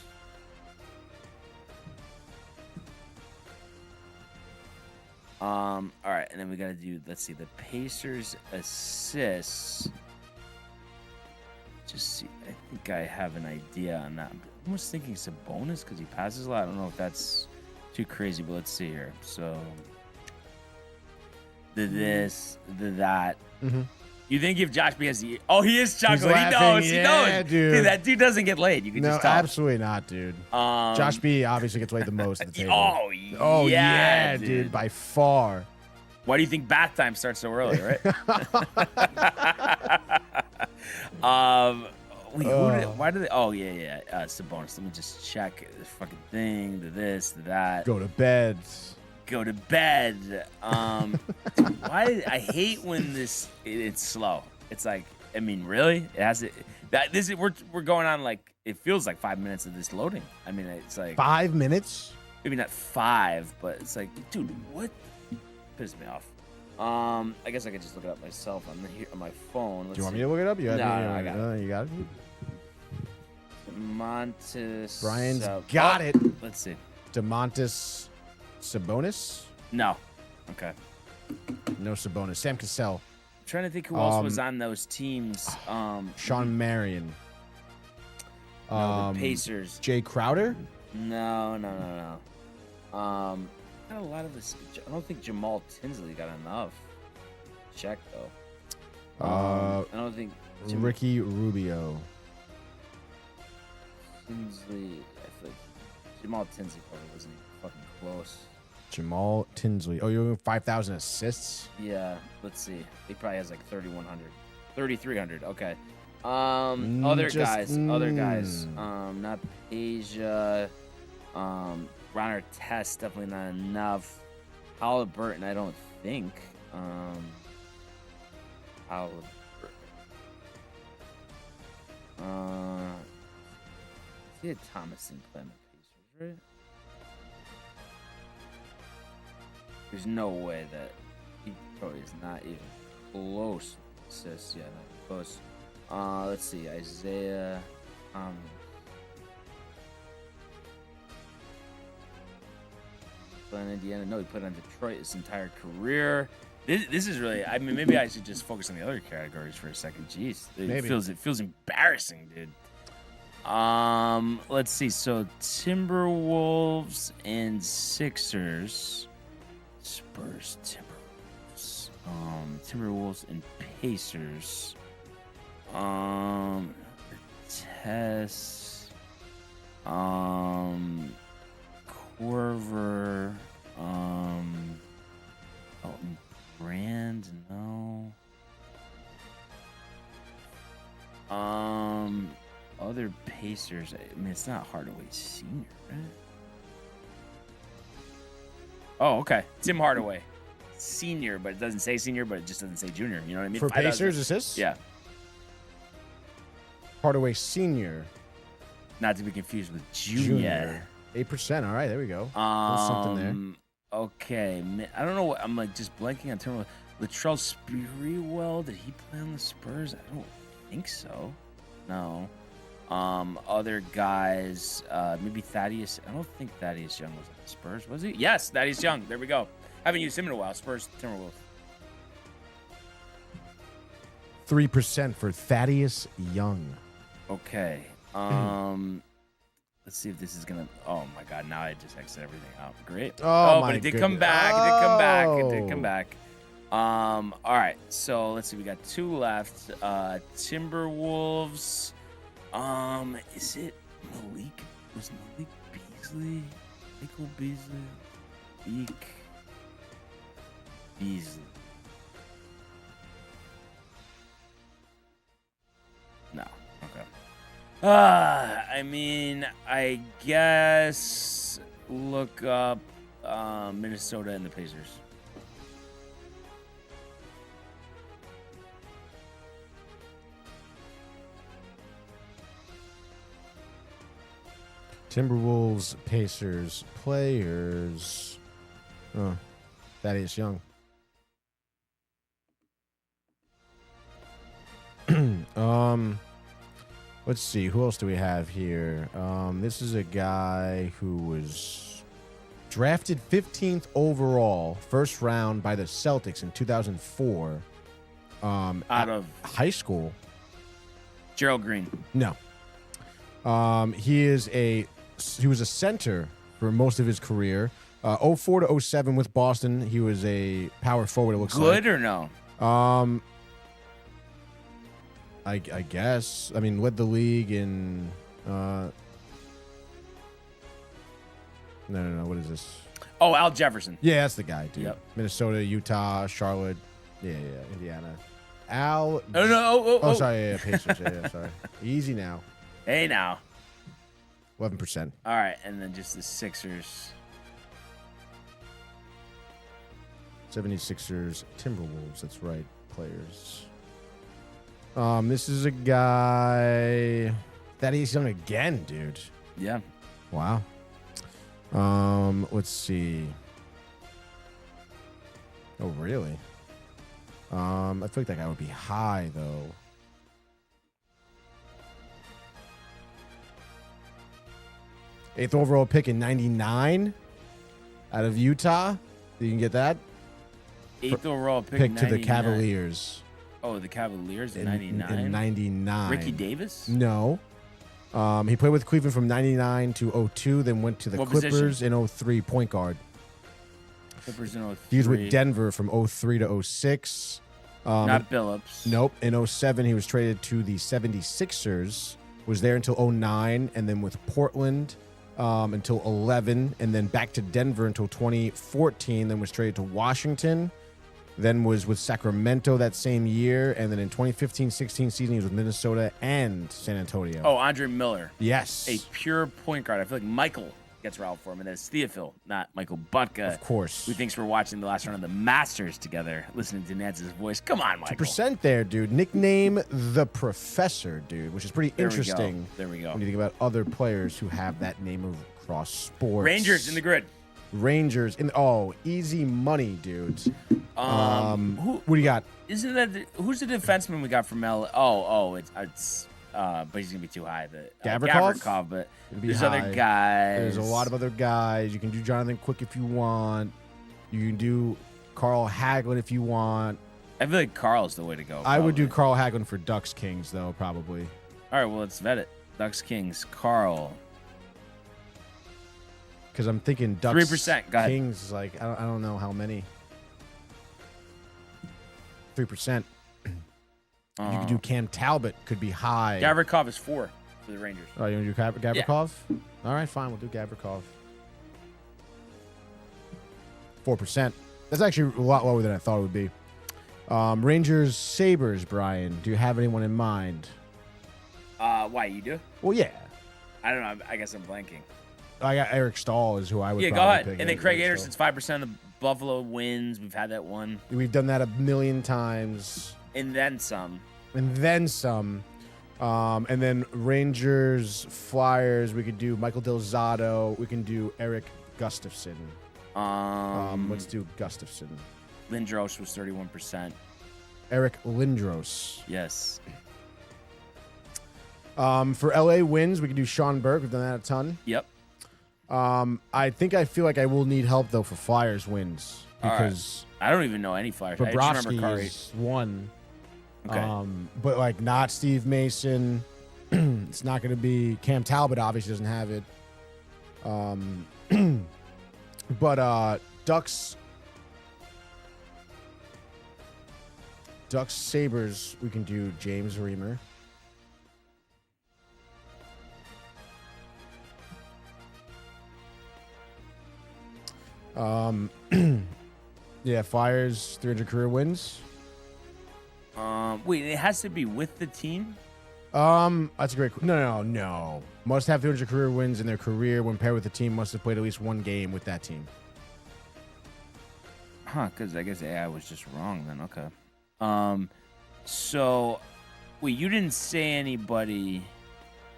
All right, and then we got to do, let's see, the Pacers assists. Just see, I think I have an idea on that. I'm almost thinking Sabonis because he passes a lot. I don't know if that's too crazy, but let's see here. So, that. Mm-hmm. You think if Josh B has the... Oh, he is chuckling. He knows.
Yeah,
he knows. Dude, that dude doesn't get laid. You can just tell.
No, absolutely not, dude. Josh B obviously gets laid the most at the table.
Oh, yeah,
dude, by far.
Why do you think bath time starts so early, right? Why do they... Oh, yeah. Sabonis. Let me just check this fucking thing, to this, to that.
Go to bed.
Why I hate when it's slow. It's like, I mean, really? It has it. We're going on like, it feels like 5 minutes of this loading. I mean, it's like
5 minutes.
Maybe not 5, but it's like, dude, what? Pissed me off. I guess I could just look it up myself on my phone.
Do you want me to look it up?
No, I got it.
You got it.
Demontis.
Brian's got it.
Let's see.
Demontis Sabonis?
No. Okay.
No Sabonis. Sam Cassell.
I'm trying to think who else was on those teams.
Sean Marion.
The Pacers.
Jay Crowder?
No. Not a lot of this. I don't think Jamal Tinsley got enough. Check though. I don't think
Ricky Rubio.
Tinsley. I feel like Jamal Tinsley probably wasn't even fucking close.
Jamal Tinsley. Oh, you're doing 5,000 assists?
Yeah. Let's see. He probably has like 3,100. 3,300. Okay. Other guys. Not Asia. Ron Artest, definitely not enough. Halliburton, I don't think. Halliburton. He had Thomason playing the Pacers, right? There's no way that he probably is not even close to assists. Yeah, not close. Let's see. Isaiah. Playing Indiana. No, he played on Detroit his entire career. This is really... I mean, maybe I should just focus on the other categories for a second. Jeez. It feels embarrassing, dude. Let's see. So, Timberwolves and Sixers... Spurs, Timberwolves. Timberwolves and Pacers. Tess. Corver. Elton Brand, no. Other Pacers. I mean, it's not Hardaway Sr., right? Oh, okay. Tim Hardaway, senior, but it doesn't say senior, but it just doesn't say junior. You know what I mean?
For Pacers assists?
Yeah.
Hardaway Senior.
Not to be confused with junior.
8%. All right, there we go. There's something there.
Okay. I don't know what, I'm like just blanking on term. Latrell Sprewell, did he play on the Spurs? I don't think so. No. Other guys, maybe Thaddeus. I don't think Thaddeus Young was on the Spurs, was he? Yes, Thaddeus Young. There we go. Haven't used him in a while. Spurs, Timberwolves.
3% for Thaddeus Young.
Okay. Let's see if this is gonna. Oh my God! Now I just exited everything out. Great.
Oh,
but it did come back. It did come back. All right. So let's see. We got 2 left. Timberwolves. Is it Malik? Was Malik Beasley? Michael Beasley? Beasley. No. Okay. I mean, I guess look up Minnesota and the Pacers.
Timberwolves, Pacers, players. Oh, Thaddeus Young. Let's see. Who else do we have here? This is a guy who was drafted 15th overall, first round by the Celtics in 2004.
Out of
high school.
Gerald Green.
No. He was a center for most of his career. 04 to 07 with Boston. He was a power forward, it looks like.
Good or no?
I guess. I mean, led the league in. No. What is this?
Oh, Al Jefferson.
Yeah, that's the guy, dude.
Yep.
Minnesota, Utah, Charlotte. Yeah, Indiana. Al.
Oh,
sorry. Yeah, Pacers. Yeah, sorry. Easy now.
Hey, now.
11%.
All right, and then just the Sixers.
76ers, Timberwolves. That's right. Players. This is a guy that he's young again, dude.
Yeah.
Wow. Let's see. Oh, really? I feel like that guy would be high, though. Eighth overall pick in 99 out of Utah. You can get that.
Eighth overall pick
to the Cavaliers.
Oh, the Cavaliers in 99?
In 99.
Ricky Davis?
No. He played with Cleveland from 99 to 02, then went to the Clippers in 03, point guard.
Clippers in 03.
He was with Denver from 03 to 06.
Not Billups.
Nope. In 07, he was traded to the 76ers, was there until 09, and then with Portland until 11, and then back to Denver until 2014, then was traded to Washington. Then was with Sacramento that same year. And then in 2015-16 season, he was with Minnesota and San Antonio.
Oh, Andre Miller.
Yes.
A pure point guard. I feel like Michael gets around for him. And then it's Theophil, not Michael Butka.
Of course.
Who thinks we're watching the last round of the Masters together, listening to Nance's voice. Come on, Michael.
2% there, dude. Nickname the Professor, dude, which is pretty interesting.
There we go.
When you think about other players who have that name across sports.
Rangers in the grid.
Rangers in easy money, dudes. What do you got?
Isn't that who's the defenseman we got from L? It's but he's gonna be too high. Gavrikov, but there's
high.
Other guys.
There's a lot of other guys. You can do Jonathan Quick if you want. You can do Carl Hagelin if you want.
I feel like Carl's the way to go. Probably.
I would do Carl Hagelin for Ducks Kings though, probably.
All right, well let's vet it. Ducks Kings, Carl.
Because I'm thinking Ducks
3%. Go ahead.
Kings, like I don't know how many. 3%. You could do Cam Talbot, could be high.
Gavrikov is 4 for the Rangers.
Oh, you want to do Gavrikov? Yeah. All right, fine. We'll do Gavrikov. 4%. That's actually a lot lower than I thought it would be. Rangers, Sabres, Brian. Do you have anyone in mind?
Why, you do?
Well, yeah.
I don't know. I guess I'm blanking.
I got Eric Stahl is who I would
go ahead.
pick.
And then Craig Anderson's 5% of the Buffalo wins. We've had that one.
We've done that a million times.
And then some.
And then Rangers, Flyers, we could do Michael Del Zotto. We can do Eric Gustafson. Let's do Gustafson.
Lindros was 31%.
Eric Lindros.
Yes.
For LA wins, we can do Sean Burke. We've done that a ton.
Yep.
I feel like I will need help though for Flyers wins because
I don't even know any Flyers.
Bobrovsky is one.
Okay.
But like not Steve Mason. It's not going to be Cam Talbot. Obviously doesn't have it. But Ducks, Sabres. We can do James Reimer. Yeah, Flyers 300 career wins.
Wait, it has to be with the team?
That's a great. No. Must have 300 career wins in their career. When paired with the team, must have played at least one game with that team.
Because I guess AI was just wrong then. Okay. So, wait, you didn't say anybody.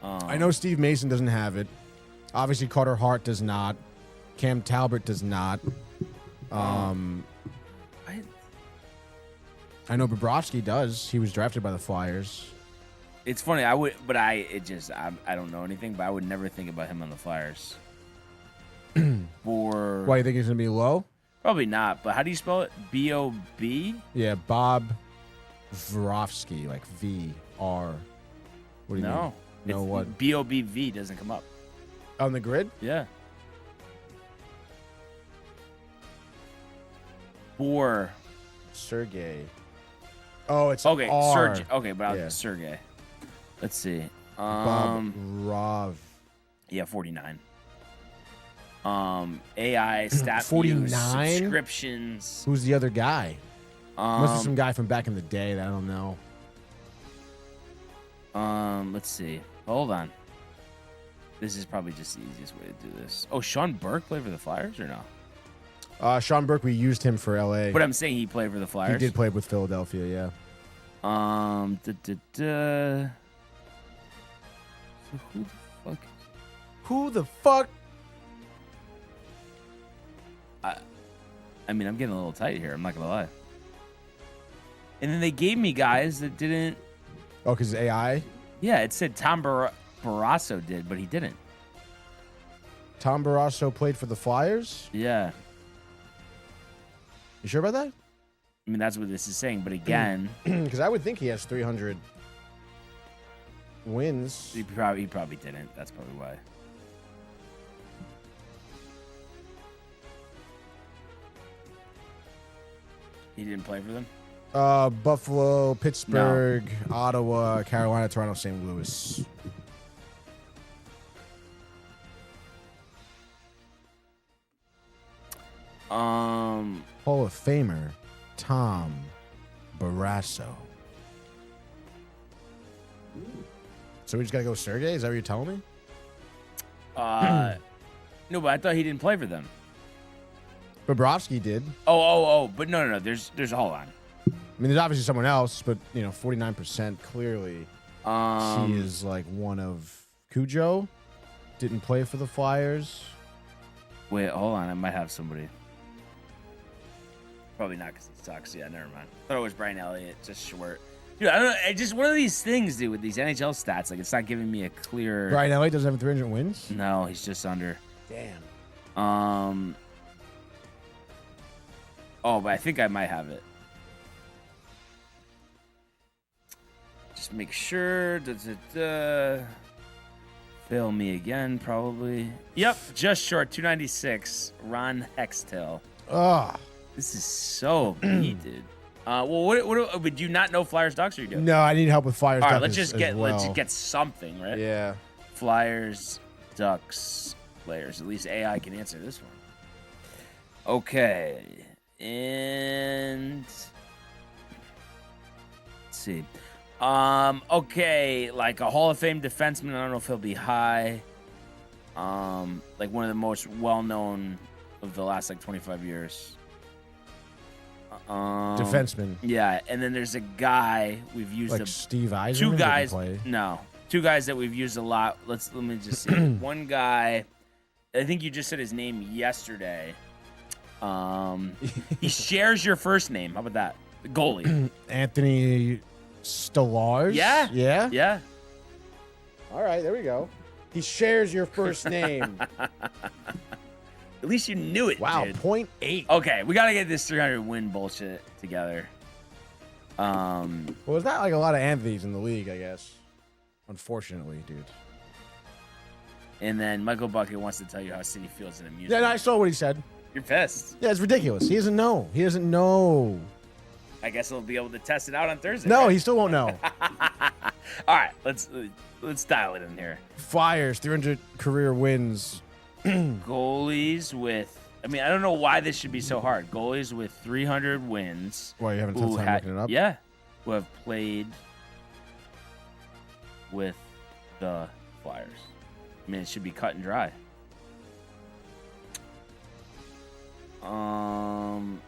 I know Steve Mason doesn't have it. Obviously, Carter Hart does not. Cam Talbot does not. I know Bobrovsky does. He was drafted by the Flyers.
It's funny. I don't know anything, but I would never think about him on the Flyers.
Why, you think he's going to be low?
Probably not, but how do you spell it? B-O-B?
Yeah, Bob Vrofsky, like V-R. What do you mean? No, what?
B-O-B-V doesn't come up.
On the grid?
Yeah. Bor.
Sergey. Oh, it's
okay.
R.
Sergey. Okay, but yeah. Sergey. Let's see.
Bob Rov.
Yeah, 49. AI stat
49
subscriptions.
Who's the other guy? Must be some guy from back in the day that I don't know.
Let's see. Hold on. This is probably just the easiest way to do this. Oh, Sean Burke played for the Flyers or no?
Sean Burke, we used him for LA.
But I'm saying he played for the Flyers.
He did play with Philadelphia, yeah.
So
who the fuck?
I mean, I'm getting a little tight here. I'm not gonna lie. And then they gave me guys that didn't.
Oh, because AI?
Yeah, it said Tom Barrasso did, but he didn't.
Tom Barrasso played for the Flyers?
Yeah.
You sure about that?
I mean, that's what this is saying. But again,
because I would think he has 300 wins.
He probably didn't. That's probably why. He didn't play for them?
Buffalo, Pittsburgh, Ottawa, Carolina, Toronto, St. Louis. Hall of Famer, Tom Barrasso. So we just gotta go Sergey? Is that what you're telling me?
No, but I thought he didn't play for them.
Bobrovsky did.
Oh, but no. There's hold on.
I mean, there's obviously someone else, but 49% clearly. He is like one of Cujo. Didn't play for the Flyers.
Wait, hold on. I might have somebody. Probably not because he sucks. Yeah, never mind. I thought it was Brian Elliott, just short. Dude, I don't know. It's just one of these things, dude, with these NHL stats. Like, it's not giving me a clear.
Brian Elliott doesn't have 300 wins?
No, he's just under.
Damn.
Oh, but I think I might have it. Just make sure. Fail me again, probably. Yep, just short. 296. Ron Hextall.
Ugh.
This is so beat, dude. Well, what would you not know Flyers Ducks or you do?
No, I need help with Flyers Ducks.
All right, let's just get something, right?
Yeah.
Flyers Ducks players. At least AI can answer this one. Okay. And let's see. Okay, like a Hall of Fame defenseman. I don't know if he'll be high. Like one of the most well-known of the last 25 years.
Defenseman.
Yeah, and then there's a guy we've used.
Like Steve Yzerman?
Two guys. No, two guys that we've used a lot. Let me just see. One guy. I think you just said his name yesterday. He shares your first name. How about that? The goalie.
Anthony Stolarz?
Yeah.
Yeah?
Yeah.
All right, there we go. He shares your first name.
At least you knew it,
wow,
dude.
0.8.
Okay, we got to get this 300 win bullshit together.
Well, there's not like a lot of Anthony's in the league, I guess. Unfortunately, dude.
And then Michael Bucket wants to tell you how City feels in a music.
Yeah, no, I saw what he said.
You're pissed.
Yeah, it's ridiculous. He doesn't know. He doesn't know.
I guess he'll be able to test it out on Thursday.
No,
right?
he still won't know.
All right, let's dial it in here.
Flyers, 300 career wins.
Goalies with, I mean, I don't know why this should be so hard. Goalies with 300 wins.
Why, you having tough time looking it up?
Yeah, who have played with the Flyers. I mean, it should be cut and dry. John.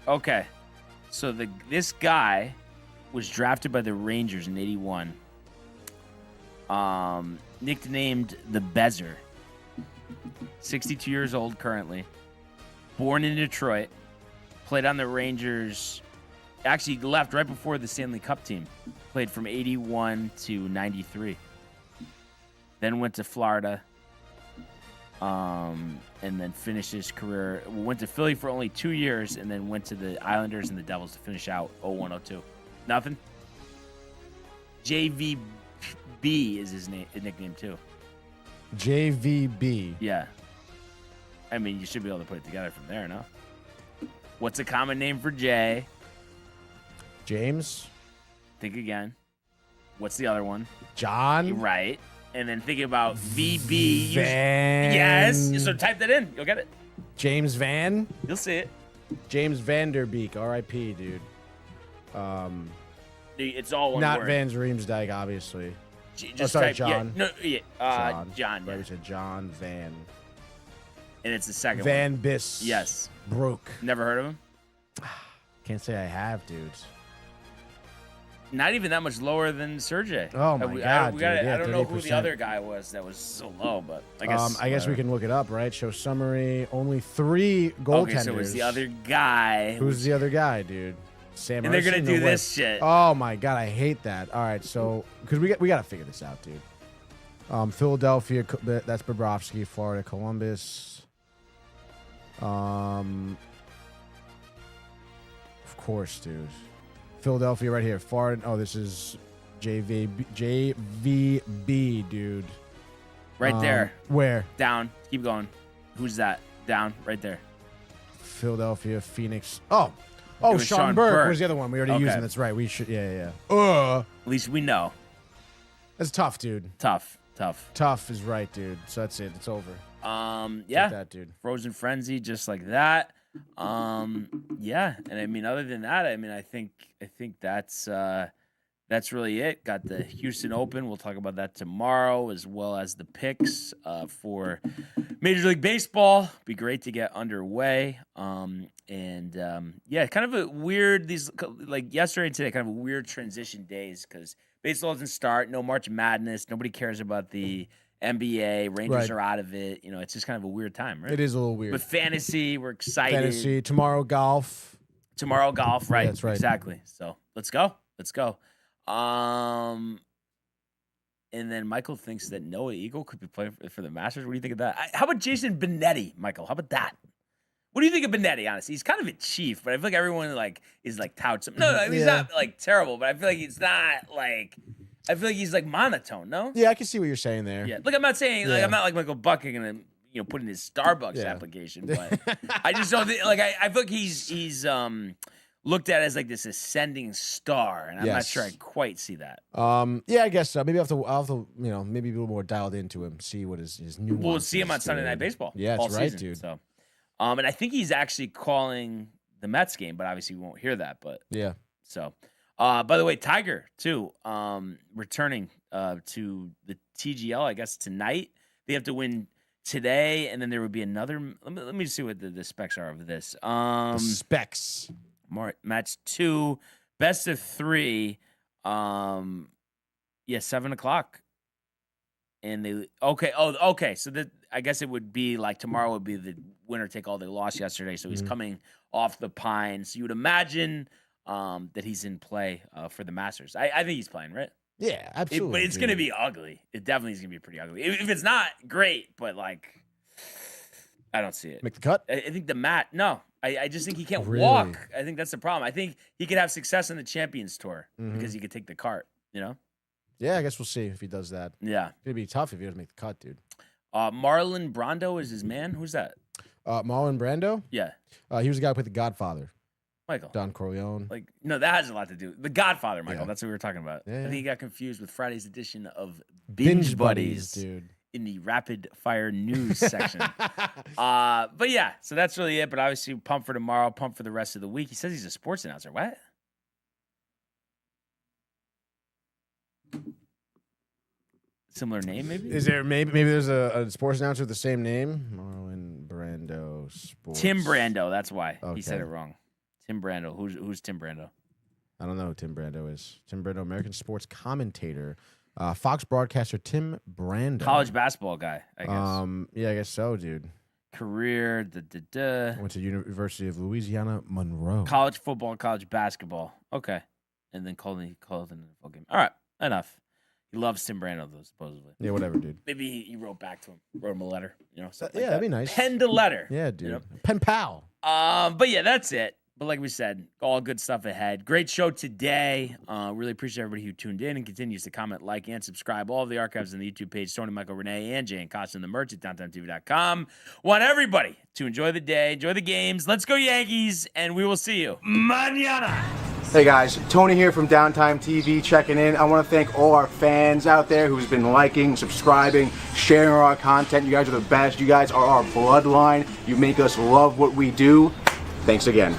Okay. So this guy was drafted by the Rangers in 81. Nicknamed the Bezer. 62 years old currently. Born in Detroit. Played on the Rangers. Actually left right before the Stanley Cup team. Played from 81 to 93. Then went to Florida. And then finished his career. Went to Philly for only 2 years, and then went to the Islanders and the Devils to finish out 01-02. Nothing? JVB is his nickname too.
JVB.
Yeah. I mean, you should be able to put it together from there, no? What's a common name for Jay?
James.
Think again. What's the other one?
John.
Right. And then think about VB.
Van.
Yes. So type that in. You'll get it.
James Van.
You'll see it.
James Vanderbeek. R.I.P., dude.
It's all one
not
word.
Van Riemsdyk, obviously.
Just
sorry,
type,
John.
Yeah, no, yeah. John.
Right, we said John Van.
And it's the second
Van
one.
Biss.
Yes.
Broke.
Never heard of him?
Can't say I have, dudes.
Not even that much lower than Sergey.
Oh my God, dude.
I don't know who
38%.
the other guy was that was so low, but I guess.
I guess we can look it up, right? Show summary. Only 3 goaltenders.
Okay, so it's the other guy.
Who's the other guy, dude? Sam.
And they're gonna
Ersson?
do
No way.
this shit.
Oh my God, I hate that. All right, so because we got to figure this out, dude. Philadelphia. That's Bobrovsky. Florida. Columbus. Of course, dude. Philadelphia right here. Florida. Oh, this is JVB, dude.
Right there.
Where?
Down. Keep going. Who's that? Down. Right there.
Philadelphia, Phoenix. Oh,
was
Sean
Sean
Burke
Burke.
was the other one. We already
Okay.
used him. That's right. We should. Yeah.
At least we know.
That's tough, dude.
Tough.
Tough is right, dude. So that's it. It's over.
Yeah.
Take that, dude.
Frozen Frenzy, just like that. Yeah. And I mean, other than that, I mean, I think that's really it. Got the Houston Open. We'll talk about that tomorrow, as well as the picks for Major League Baseball. Be great to get underway. Yeah, kind of a weird, these like yesterday and today, kind of a weird transition days because baseball doesn't start. No March Madness. Nobody cares about the NBA. Rangers are out of it. You know, it's just kind of a weird time, right?
It is a little weird.
But fantasy, we're excited.
Fantasy tomorrow, golf.
Tomorrow, golf, right?
Yeah, that's right.
Exactly. So let's go. And then Michael thinks that Noah Eagle could be playing for the Masters. What do you think of that? How about Jason Benetti, Michael? How about that? What do you think of Benetti? Honestly, he's kind of a chief, but I feel like everyone is touts him. No, he's not like terrible, but I feel like he's not like. I feel like he's like monotone. No.
Yeah, I can see what you're saying there.
Yeah. Look, I'm not saying like I'm not like Michael Bucking and put in his Starbucks application, but I just don't think I feel like he's looked at as like this ascending star, and I'm not sure I quite see that.
Yeah, I guess so. Maybe I'll have to maybe be a little more dialed into him, see what his new.
We'll see him on Sunday Night Baseball.
Yeah, that's right, dude.
So, and I think he's actually calling the Mets game, but obviously we won't hear that. But
yeah.
So, by the way, Tiger too, returning to the TGL. I guess tonight they have to win today, and then there would be another. Let me see what the specs are of this.
The specs.
Match 2, best of 3. 7:00. And they okay. So I guess it would be like tomorrow would be the winner take all. They lost yesterday, so he's coming off the pine. So you would imagine that he's in play for the Masters. I think he's playing, right?
Yeah, absolutely.
But it's going to be ugly. It definitely is going to be pretty ugly. If it's not great, but like I don't see it.
Make the cut?
I think the mat. No, I just think he can't
Really?
walk. I think that's the problem. I think he could have success on the Champions Tour because he could take the cart. You know?
Yeah, I guess we'll see if he does that.
Yeah,
It's gonna be tough if he doesn't make the cut, dude.
Marlon Brando is his man. Who's that?
Marlon Brando.
Yeah,
He was the guy who played The Godfather.
Michael.
Don Corleone.
Like no, that has a lot to do. The Godfather, Michael.
Yeah.
That's what we were talking about.
Yeah,
I
yeah.
think he got confused with Friday's edition of Binge Buddies,
dude.
in the rapid fire news section. But yeah, so that's really it. But obviously, pumped for tomorrow, pumped for the rest of the week. He says he's a sports announcer. What? Similar name, maybe?
Is there maybe there's a sports announcer with the same name? Marlon Brando Sports.
Tim Brando. That's why he
Okay.
said it wrong. Tim Brando. Who's Tim Brando?
I don't know who Tim Brando is. Tim Brando, American sports commentator. Fox broadcaster Tim Brando.
College basketball guy, I guess.
Yeah, I guess so, dude.
Career.
Went to University of Louisiana Monroe.
College football, college basketball. Okay. And then called in the football game. All right, enough. He loves Tim Brando, though, supposedly.
Yeah, whatever, dude.
Maybe he wrote back to him, wrote him a letter. You know, something
yeah,
like that.
That'd be nice.
Penned a letter.
Yeah, dude.
You know?
Pen pal.
But yeah, that's it. But like we said, all good stuff ahead. Great show today. Really appreciate everybody who tuned in and continues to comment, like, and subscribe. All of the archives on the YouTube page, Tony, Michael, Renee, and Jay and Costa and the merch at DowntimeTV.com. Want everybody to enjoy the day, enjoy the games. Let's go Yankees, and we will see you mañana.
Hey guys, Tony here from Downtime TV checking in. I want to thank all our fans out there who's been liking, subscribing, sharing our content. You guys are the best. You guys are our bloodline. You make us love what we do. Thanks again.